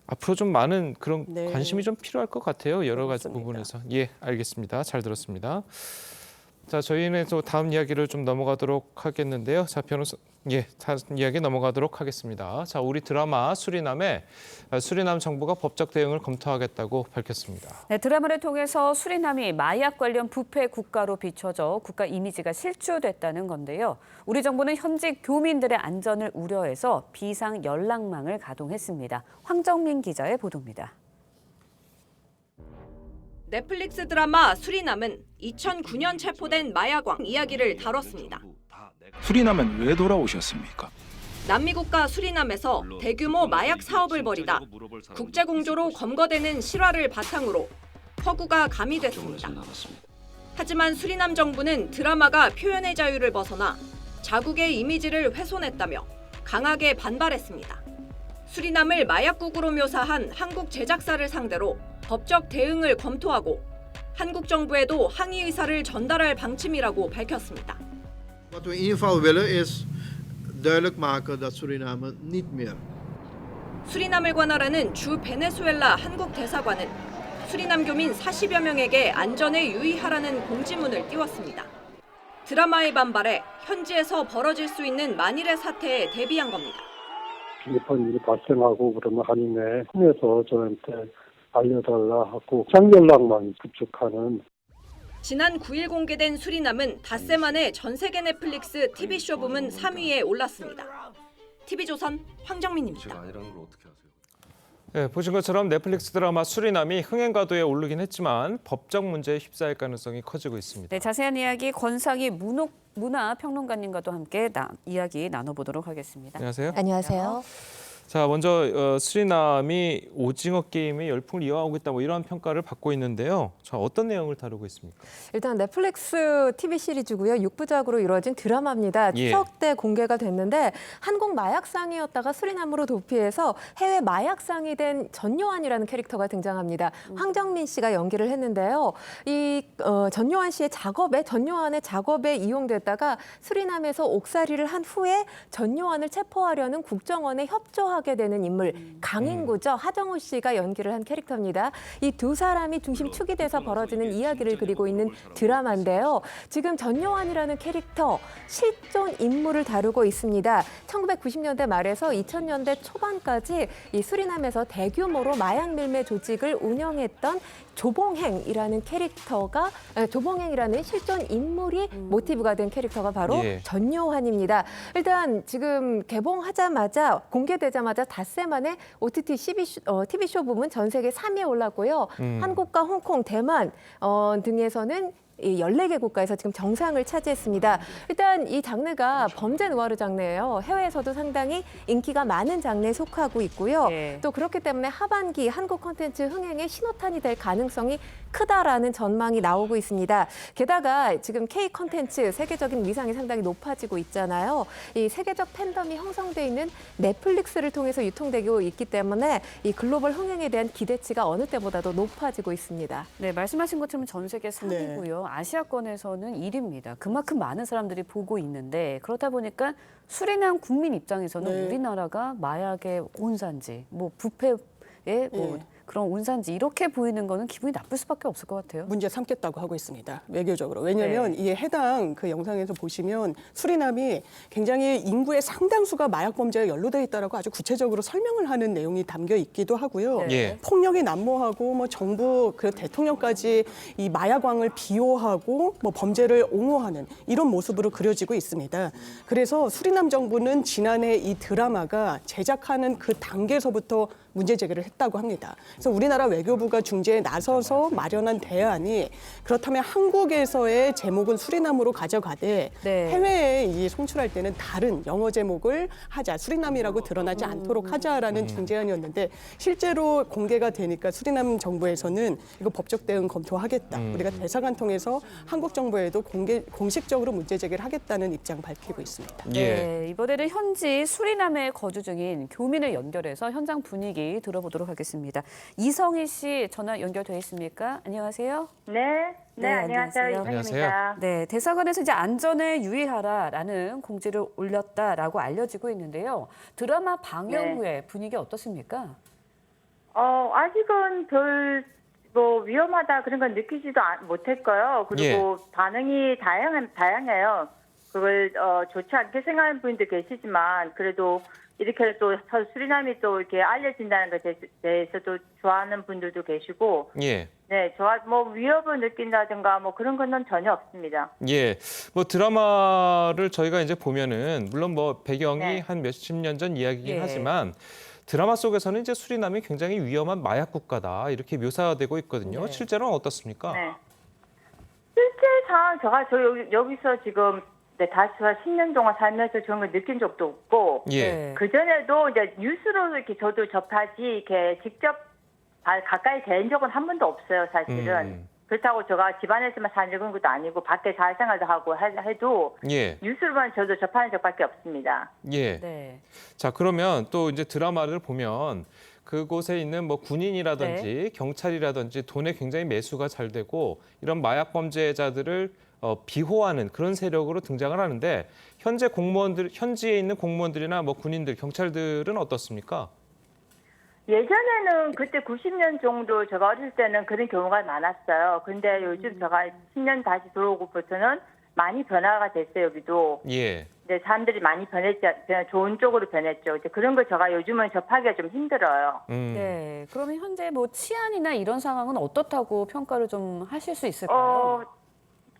앞으로 좀 많은 그런 관심이 좀 필요할 것 같아요. 여러 가지 부분에서. 예, 알겠습니다. 잘 들었습니다. 자, 저희는 또 다음 이야기를 좀 넘어가도록 하겠는데요. 자, 변호사, 다음 이야기 넘어가도록 하겠습니다. 자, 우리 드라마 수리남 정부가 법적 대응을 검토하겠다고 밝혔습니다. 네, 드라마를 통해서 수리남이 마약 관련 부패 국가로 비춰져 국가 이미지가 실추됐다는 건데요. 우리 정부는 현직 교민들의 안전을 우려해서 비상 연락망을 가동했습니다. 황정민 기자의 보도입니다. 넷플릭스 드라마 수리남은 2009년 체포된 마약왕 이야기를 다뤘습니다. 수리남은 왜 돌아오셨습니까? 남미 국가 수리남에서 대규모 마약 사업을 벌이다 국제공조로 검거되는 실화를 바탕으로 허구가 가미됐습니다. 하지만 수리남 정부는 드라마가 표현의 자유를 벗어나 자국의 이미지를 훼손했다며 강하게 반발했습니다. 수리남을 마약국으로 묘사한 한국 제작사를 상대로 법적 대응을 검토하고 한국 정부에도 항의 의사를 전달할 방침이라고 밝혔습니다. Wat we in ieder geval willen is duidelijk maken dat Suriname niet meer. 수리남을 관할하는 주 베네수엘라 한국 대사관은 수리남 교민 40여 명에게 안전에 유의하라는 공지문을 띄웠습니다. 드라마에 반발해 현지에서 벌어질 수 있는 만일의 사태에 대비한 겁니다. 비슷한 일이 발생하고 그러면 한인회 통해서 저한테 알려달라 하고 장연락만 구축하는. 지난 9일 공개된 수리남은 닷새 만에 전 세계 넷플릭스 TV쇼 부문 3위에 올랐습니다. TV조선 황정민입니다. 네, 보신 것처럼 넷플릭스 드라마 수리남이 흥행가도에 오르긴 했지만 법적 문제에 휩싸일 가능성이 커지고 있습니다. 네, 자세한 이야기 권상희 문화평론가님과도 함께 이야기 나눠보도록 하겠습니다. 안녕하세요. 안녕하세요. 자, 먼저 수리남이 오징어 게임의 열풍을 이어가고 있다, 뭐 이런 평가를 받고 있는데요. 자, 어떤 내용을 다루고 있습니까? 일단 넷플릭스 TV 시리즈고요. 6부작으로 이루어진 드라마입니다. 추석 때 공개가 됐는데 한국 마약상이었다가 수리남으로 도피해서 해외 마약상이 된 전요한이라는 캐릭터가 등장합니다. 황정민 씨가 연기를 했는데요. 이 전요한 씨의 전요한의 작업에 이용됐다가 수리남에서 옥살이를 한 후에 전요한을 체포하려는 국정원에 협조하게 되는 인물 강인구죠. 하정우 씨가 연기를 한 캐릭터입니다. 이 두 사람이 중심축이 돼서 벌어지는 이야기를 그리고 있는 드라마인데요. 지금 전요한이라는 캐릭터 실존 인물을 다루고 있습니다. 1990년대 말에서 2000년대 초반까지 이 수리남에서 대규모로 마약 밀매 조직을 운영했던 조봉행이라는 실존 인물이 모티브가 된 캐릭터가 바로 전요한입니다. 일단 지금 공개되자마자 닷새 만에 OTT TV쇼 부문 전 세계 3위에 올랐고요. 한국과 홍콩, 대만 등에서는 14개 국가에서 지금 정상을 차지했습니다. 일단 이 장르가 범죄 누아르 장르예요. 해외에서도 상당히 인기가 많은 장르에 속하고 있고요. 또 그렇기 때문에 하반기 한국 콘텐츠 흥행의 신호탄이 될 가능성이 크다라는 전망이 나오고 있습니다. 게다가 지금 K 콘텐츠 세계적인 위상이 상당히 높아지고 있잖아요. 이 세계적 팬덤이 형성돼 있는 넷플릭스를 통해서 유통되고 있기 때문에 이 글로벌 흥행에 대한 기대치가 어느 때보다도 높아지고 있습니다. 네, 말씀하신 것처럼 전 세계 3위고요. 아시아권에서는 1위입니다. 그만큼 많은 사람들이 보고 있는데 그렇다 보니까 수리남 국민 입장에서는 우리나라가 마약의 온산지, 부패의 그런 온산지 이렇게 보이는 거는 기분이 나쁠 수밖에 없을 것 같아요. 문제 삼겠다고 하고 있습니다. 외교적으로. 왜냐하면 이 해당 그 영상에서 보시면 수리남이 굉장히 인구의 상당수가 마약 범죄에 연루되어 있다라고 아주 구체적으로 설명을 하는 내용이 담겨 있기도 하고요. 폭력이 난무하고 정부 대통령까지 이 마약왕을 비호하고 범죄를 옹호하는 이런 모습으로 그려지고 있습니다. 그래서 수리남 정부는 지난해 이 드라마가 제작하는 그 단계에서부터 문제 제기를 했다고 합니다. 그래서 우리나라 외교부가 중재에 나서서 마련한 대안이 그렇다면 한국에서의 제목은 수리남으로 가져가되 해외에 송출할 때는 다른 영어 제목을 하자, 수리남이라고 드러나지 않도록 하자라는 중재안이었는데 실제로 공개가 되니까 수리남 정부에서는 이거 법적 대응 검토하겠다. 우리가 대사관 통해서 한국 정부에도 공식적으로 문제 제기를 하겠다는 입장 밝히고 있습니다. 네, 이번에는 현지 수리남에 거주 중인 교민을 연결해서 현장 분위기 들어보도록 하겠습니다. 이성희 씨 전화 연결돼 있습니까? 안녕하세요. 네, 안녕하세요. 이성희입니다. 네, 대사관에서 이제 안전에 유의하라라는 공지를 올렸다라고 알려지고 있는데요. 드라마 방영 후에 분위기 어떻습니까? 아직은 별 위험하다 그런 건 느끼지도 못했고요. 그리고 반응이 다양해요. 그걸 좋지 않게 생각하는 분도 계시지만 그래도 이렇게 또 수리남이 또 이렇게 알려진다는 것에 대해서도 좋아하는 분들도 계시고, 네, 위협을 느낀다든가 그런 건 전혀 없습니다. 드라마를 저희가 이제 보면은 물론 배경이 한 몇십 년 전 이야기긴 하지만 드라마 속에서는 이제 수리남이 굉장히 위험한 마약 국가다 이렇게 묘사되고 있거든요. 실제로는 어떻습니까? 실제 상황 저 여기서 지금 다시 10년 동안 살면서 저런 걸 느낀 적도 없고, 그 전에도 이제 뉴스로 이렇게 저도 접하지 이렇게 직접 가까이 된 적은 한 번도 없어요, 사실은. 그렇다고 제가 집안에서만 사는 것도 아니고 밖에 사회생활도 하고 해도 뉴스로만 저도 접하는 적밖에 없습니다. 자, 그러면 또 이제 드라마를 보면 그곳에 있는 군인이라든지 경찰이라든지 돈에 굉장히 매수가 잘 되고 이런 마약 범죄자들을 비호하는 그런 세력으로 등장을 하는데 현지에 있는 공무원들이나 뭐 군인들, 경찰들은 어떻습니까? 예전에는 그때 90년 정도 제가 어릴 때는 그런 경우가 많았어요. 근데 요즘 제가 10년 다시 들어오고부터는 많이 변화가 됐어요, 여기도. 예. 이제 사람들이 많이 변했죠. 좋은 쪽으로 변했죠. 이제 그런 걸 제가 요즘은 접하기가 좀 힘들어요. 네. 그러면 현재 뭐 치안이나 이런 상황은 어떻다고 평가를 좀 하실 수 있을까요?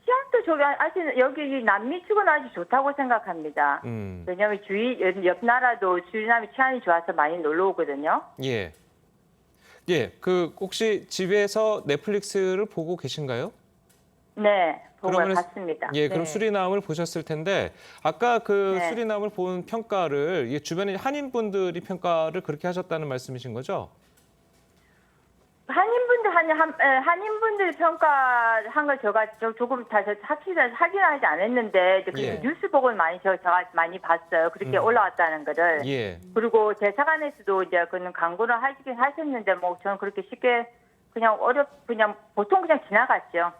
치안도 저기 아직 여기 남미 측은 아주 좋다고 생각합니다. 왜냐하면 옆 나라도 수리남이 치안이 좋아서 많이 놀러 오거든요. 예. 예. 그 혹시 집에서 넷플릭스를 보고 계신가요? 네. 보고 봤습니다. 예, 그럼 네. 수리남을 보셨을 텐데 아까 그 네. 수리남을 본 평가를 주변에 한인분들이 평가를 그렇게 하셨다는 말씀이신 거죠? 한인분들이 평가한 걸 제가 조금 다 확인하지 않았는데 예. 뉴스 보고 제가 많이 봤어요. 그렇게 올라왔다는 거를. 예. 그리고 대사관에서도 이제 그는 광고를 하시긴 하셨는데 뭐 저는 그렇게 쉽게 그냥 보통 그냥 지나갔죠.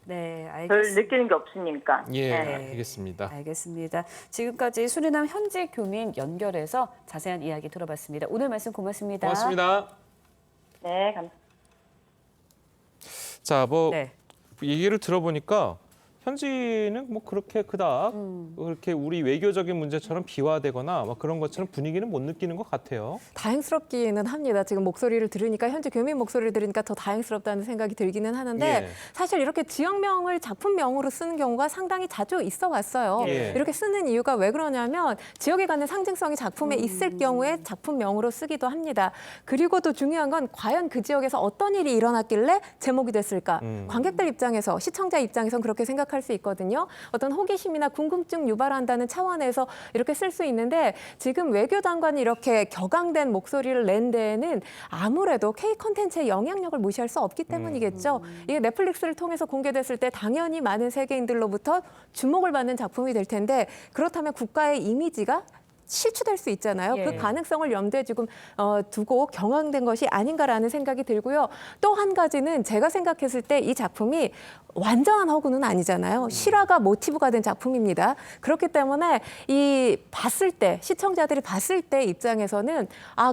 네, 별 알겠습니다. 느끼는 게 없으니까. 예, 네. 알겠습니다. 알겠습니다. 지금까지 수리남 현지 교민 연결해서 자세한 이야기 들어봤습니다. 오늘 말씀 고맙습니다. 고맙습니다. 네, 감사합니다. 자, 뭐 네. 얘기를 들어보니까 현지는 뭐 그렇게 그닥 그렇게 우리 외교적인 문제처럼 비화되거나 막 그런 것처럼 분위기는 못 느끼는 것 같아요. 다행스럽기는 합니다. 지금 목소리를 들으니까 현지 교민 목소리를 들으니까 더 다행스럽다는 생각이 들기는 하는데 예. 사실 이렇게 지역명을 작품명으로 쓰는 경우가 상당히 자주 있어 왔어요. 예. 이렇게 쓰는 이유가 왜 그러냐면 지역에 갖는 상징성이 작품에 있을 경우에 작품명으로 쓰기도 합니다. 그리고 또 중요한 건 과연 그 지역에서 어떤 일이 일어났길래 제목이 됐을까? 관객들 입장에서 시청자 입장에선 그렇게 생각할 수 있거든요. 어떤 호기심이나 궁금증 유발한다는 차원에서 이렇게 쓸 수 있는데 지금 외교장관이 이렇게 격앙된 목소리를 낸 데에는 아무래도 K 콘텐츠의 영향력을 무시할 수 없기 때문이겠죠. 이게 넷플릭스를 통해서 공개됐을 때 당연히 많은 세계인들로부터 주목을 받는 작품이 될 텐데 그렇다면 국가의 이미지가 실추될 수 있잖아요. 예. 그 가능성을 염두에 두고 경황된 것이 아닌가라는 생각이 들고요. 또 한 가지는 제가 생각했을 때 이 작품이 완전한 허구는 아니잖아요. 실화가 모티브가 된 작품입니다. 그렇기 때문에 시청자들이 봤을 때 입장에서는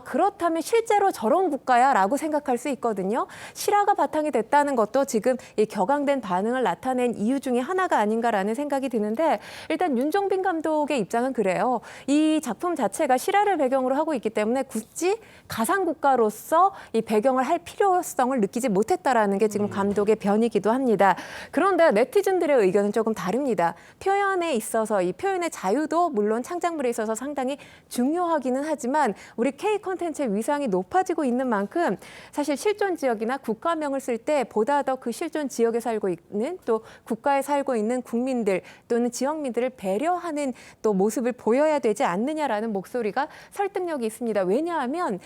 그렇다면 실제로 저런 국가야라고 생각할 수 있거든요. 실화가 바탕이 됐다는 것도 지금 이 격앙된 반응을 나타낸 이유 중에 하나가 아닌가라는 생각이 드는데 일단 윤종빈 감독의 입장은 그래요. 이 작품 자체가 실화를 배경으로 하고 있기 때문에 굳이 가상 국가로서 이 배경을 할 필요성을 느끼지 못했다라는 게 지금 감독의 변이기도 합니다. 그런데 네티즌들의 의견은 조금 다릅니다. 표현에 있어서 이 표현의 자유도 물론 창작물에 있어서 상당히 중요하기는 하지만 우리 K 콘텐츠의 위상이 높아지고 있는 만큼 사실 실존 지역이나 국가명을 쓸 때 보다 더 그 실존 지역에 살고 있는 또 국가에 살고 있는 국민들 또는 지역민들을 배려하는 또 모습을 보여야 되지 않느냐라는 목소리가 설득력이 있습니다. 왜냐하면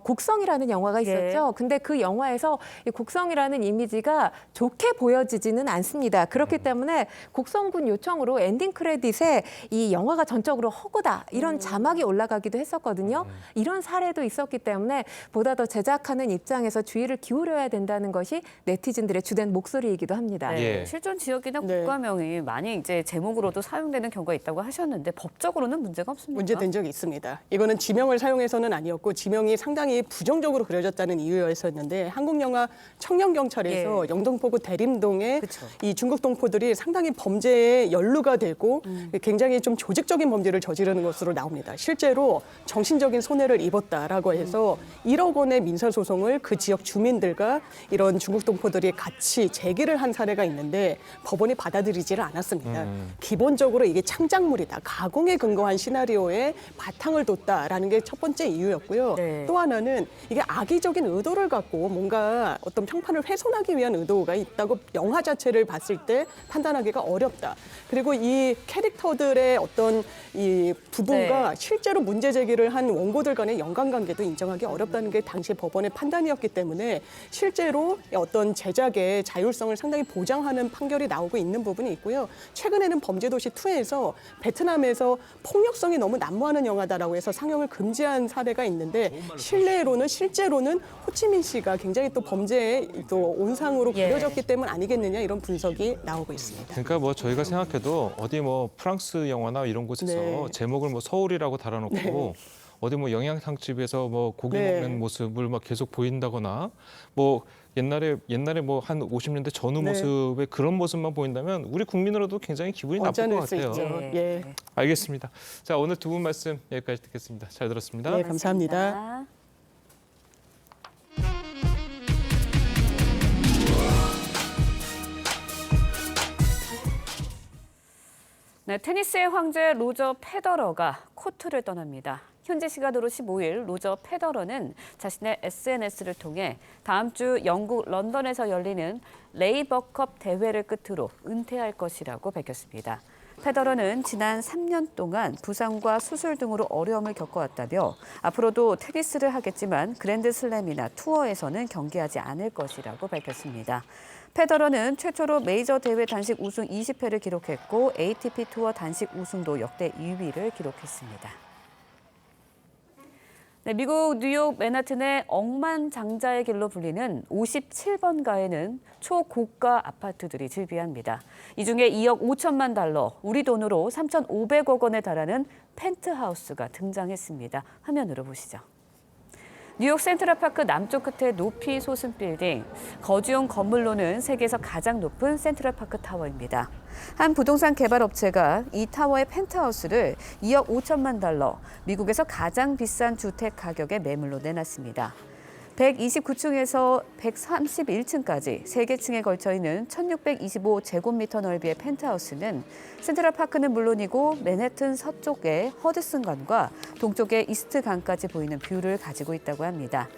곡성이라는 영화가 있었죠. 근데 그 영화에서 이 곡성이라는 이미지가 좋게 보여지지는 않습니다. 그렇기 때문에 곡성군 요청으로 엔딩 크레딧에 이 영화가 전적으로 허구다 이런 자막이 올라가기도 했었거든요. 이런 사례도 있었기 때문에 보다 더 제작하는 입장에서 주의를 기울여야 된다는 것이 네티즌들의 주된 목소리이기도 합니다. 네. 예. 실존 지역이나 국가명이 많이 이제 제목으로도 사용되는 경우가 있다고 하셨는데 법적으로는 문제가 없습니까? 문제된 적이 있습니다. 이거는 지명을 사용해서는 아니었고 지명이 상당히 부정적으로 그려졌다는 이유였었는데 한국영화 청년경찰에서 영등포구 대림동에 이 중국 동포들이 상당히 범죄에 연루가 되고 굉장히 좀 조직적인 범죄를 저지르는 것으로 나옵니다. 실제로 정신적인 손해를 입었다라고 해서 1억 원의 민사소송을 그 지역 주민들과 이런 중국 동포들이 같이 제기를 한 사례가 있는데 법원이 받아들이지를 않았습니다. 기본적으로 이게 창작물이다. 가공에 근거한 시나리오에 바탕을 뒀다라는 게 첫 번째 이유였고요. 또 하나는 이게 악의적인 의도를 갖고 뭔가 어떤 평판을 훼손하기 위한 의도가 있다고 영화 자체를 봤을 때 판단하기가 어렵다. 그리고 이 캐릭터들의 어떤 이 부분과 실제로 문제 제기를 한 원고들 간의 연관관계도 인정하기 어렵다는 게 당시 법원의 판단이었기 때문에 실제로 어떤 제작의 자율성을 상당히 보장하는 판결이 나오고 있는 부분이 있고요. 최근에는 범죄도시 2에서 베트남에서 폭력성이 너무 너무 난무하는 영화다라고 해서 상영을 금지한 사례가 있는데 실제로는 호치민시가 굉장히 또 범죄의 또 온상으로 그려졌기 때문 아니겠느냐 이런 분석이 나오고 있습니다. 그러니까 뭐 저희가 생각해도 어디 뭐 프랑스 영화나 이런 곳에서 제목을 뭐 서울이라고 달아놓고 어디 뭐 영양상집에서 뭐 고기 먹는 모습을 막 계속 보인다거나 뭐 옛날에 뭐 한 50년대 전후 모습의 그런 모습만 보인다면 우리 국민으로도 굉장히 기분이 나쁠 것 같아요. 알겠습니다. 자, 오늘 두 분 말씀 여기까지 듣겠습니다. 잘 들었습니다. 네, 감사합니다. 네, 테니스의 황제 로저 페더러가 코트를 떠납니다. 현지 시간으로 15일 로저 페더러는 자신의 SNS를 통해 다음 주 영국 런던에서 열리는 레이버컵 대회를 끝으로 은퇴할 것이라고 밝혔습니다. 페더러는 지난 3년 동안 부상과 수술 등으로 어려움을 겪어왔다며 앞으로도 테니스를 하겠지만 그랜드슬램이나 투어에서는 경기하지 않을 것이라고 밝혔습니다. 페더러는 최초로 메이저 대회 단식 우승 20회를 기록했고 ATP 투어 단식 우승도 역대 2위를 기록했습니다. 네, 미국 뉴욕 맨하튼의 억만장자의 길로 불리는 57번가에는 초고가 아파트들이 즐비합니다. 이 중에 2억 5천만 달러, 우리 돈으로 3,500억 원에 달하는 펜트하우스가 등장했습니다. 화면으로 보시죠. 뉴욕 센트럴파크 남쪽 끝의 높이 솟은 빌딩, 거주용 건물로는 세계에서 가장 높은 센트럴파크 타워입니다. 한 부동산 개발 업체가 이 타워의 펜트하우스를 2억 5천만 달러, 미국에서 가장 비싼 주택 가격에 매물로 내놨습니다. 129층에서 131층까지 3개 층에 걸쳐 있는 1,625제곱미터 넓이의 펜트하우스는 센트럴파크는 물론이고 맨해튼 서쪽의 허드슨강과 동쪽의 이스트강까지 보이는 뷰를 가지고 있다고 합니다.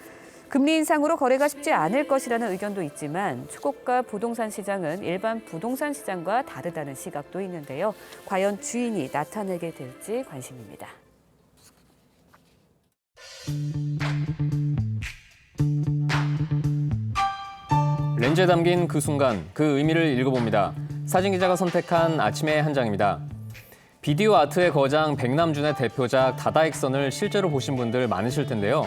금리 인상으로 거래가 쉽지 않을 것이라는 의견도 있지만 초고가 부동산 시장은 일반 부동산 시장과 다르다는 시각도 있는데요. 과연 주인이 나타나게 될지 관심입니다. 렌즈에 담긴 그 순간, 그 의미를 읽어봅니다. 사진기자가 선택한 아침의 한 장입니다. 비디오 아트의 거장 백남준의 대표작 다다익선을 실제로 보신 분들 많으실 텐데요.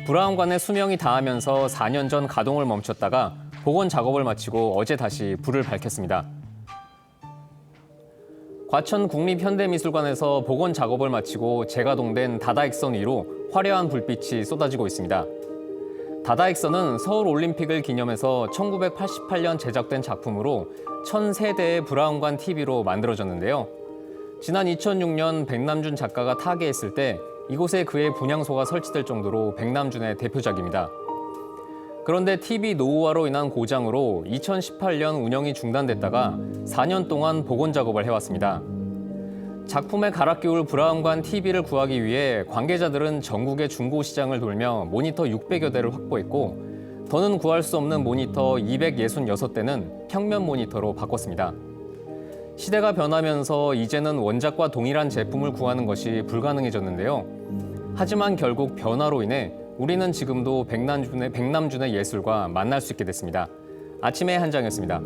브라운관의 수명이 다하면서 4년 전 가동을 멈췄다가 복원 작업을 마치고 어제 다시 불을 밝혔습니다. 과천 국립현대미술관에서 복원 작업을 마치고 재가동된 다다익선 위로 화려한 불빛이 쏟아지고 있습니다. 다다익선은 서울올림픽을 기념해서 1988년 제작된 작품으로 1000세대의 브라운관 TV로 만들어졌는데요. 지난 2006년 백남준 작가가 타계했을 때 이곳에 그의 분향소가 설치될 정도로 백남준의 대표작입니다. 그런데 TV 노후화로 인한 고장으로 2018년 운영이 중단됐다가 4년 동안 복원 작업을 해왔습니다. 작품에 갈아 끼울 브라운관 TV를 구하기 위해 관계자들은 전국의 중고 시장을 돌며 모니터 600여 대를 확보했고 더는 구할 수 없는 모니터 266대는 평면 모니터로 바꿨습니다. 시대가 변하면서 이제는 원작과 동일한 제품을 구하는 것이 불가능해졌는데요. 하지만 결국 변화로 인해 우리는 지금도 백남준의 예술과 만날 수 있게 됐습니다. 아침의 한 장이었습니다.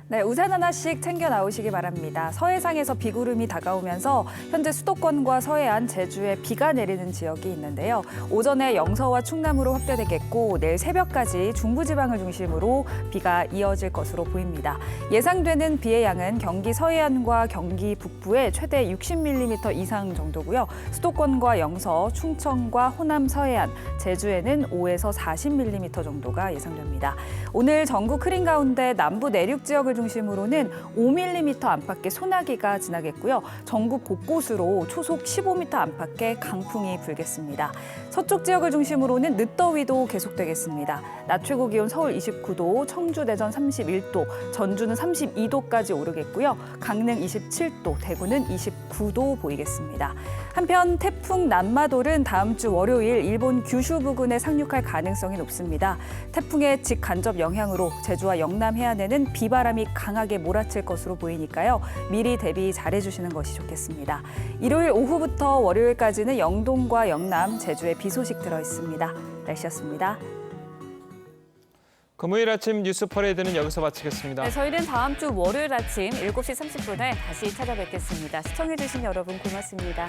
네, 우산 하나씩 챙겨 나오시기 바랍니다. 서해상에서 비구름이 다가오면서 현재 수도권과 서해안, 제주에 비가 내리는 지역이 있는데요. 오전에 영서와 충남으로 확대되겠고 내일 새벽까지 중부지방을 중심으로 비가 이어질 것으로 보입니다. 예상되는 비의 양은 경기 서해안과 경기 북부에 최대 60mm 이상 정도고요. 수도권과 영서, 충청과 호남 서해안, 제주에는 5에서 40mm 정도가 예상됩니다. 오늘 전국 흐린 가운데 남부 내륙 지역을 중심으로는 5mm 안팎의 소나기가 지나겠고요. 전국 곳곳으로 초속 15m 안팎의 강풍이 불겠습니다. 서쪽 지역을 중심으로는 늦더위도 계속되겠습니다. 낮 최고 기온 서울 29도, 청주, 대전 31도, 전주는 32도까지 오르겠고요. 강릉 27도, 대구는 29도 보이겠습니다. 한편 태풍 남마돌은 다음 주 월요일 일본 규슈 부근에 상륙할 가능성이 높습니다. 태풍의 직간접 영향으로 제주와 영남 해안에는 비바람이 강하게 몰아칠 것으로 보이니까요. 미리 대비 잘해주시는 것이 좋겠습니다. 일요일 오후부터 월요일까지는 영동과 영남, 제주에 비 소식 들어 있습니다. 날씨였습니다. 금요일 아침 뉴스 퍼레이드는 여기서 마치겠습니다. 네, 저희는 다음 주 월요일 아침 7시 30분에 다시 찾아뵙겠습니다. 시청해주신 여러분 고맙습니다.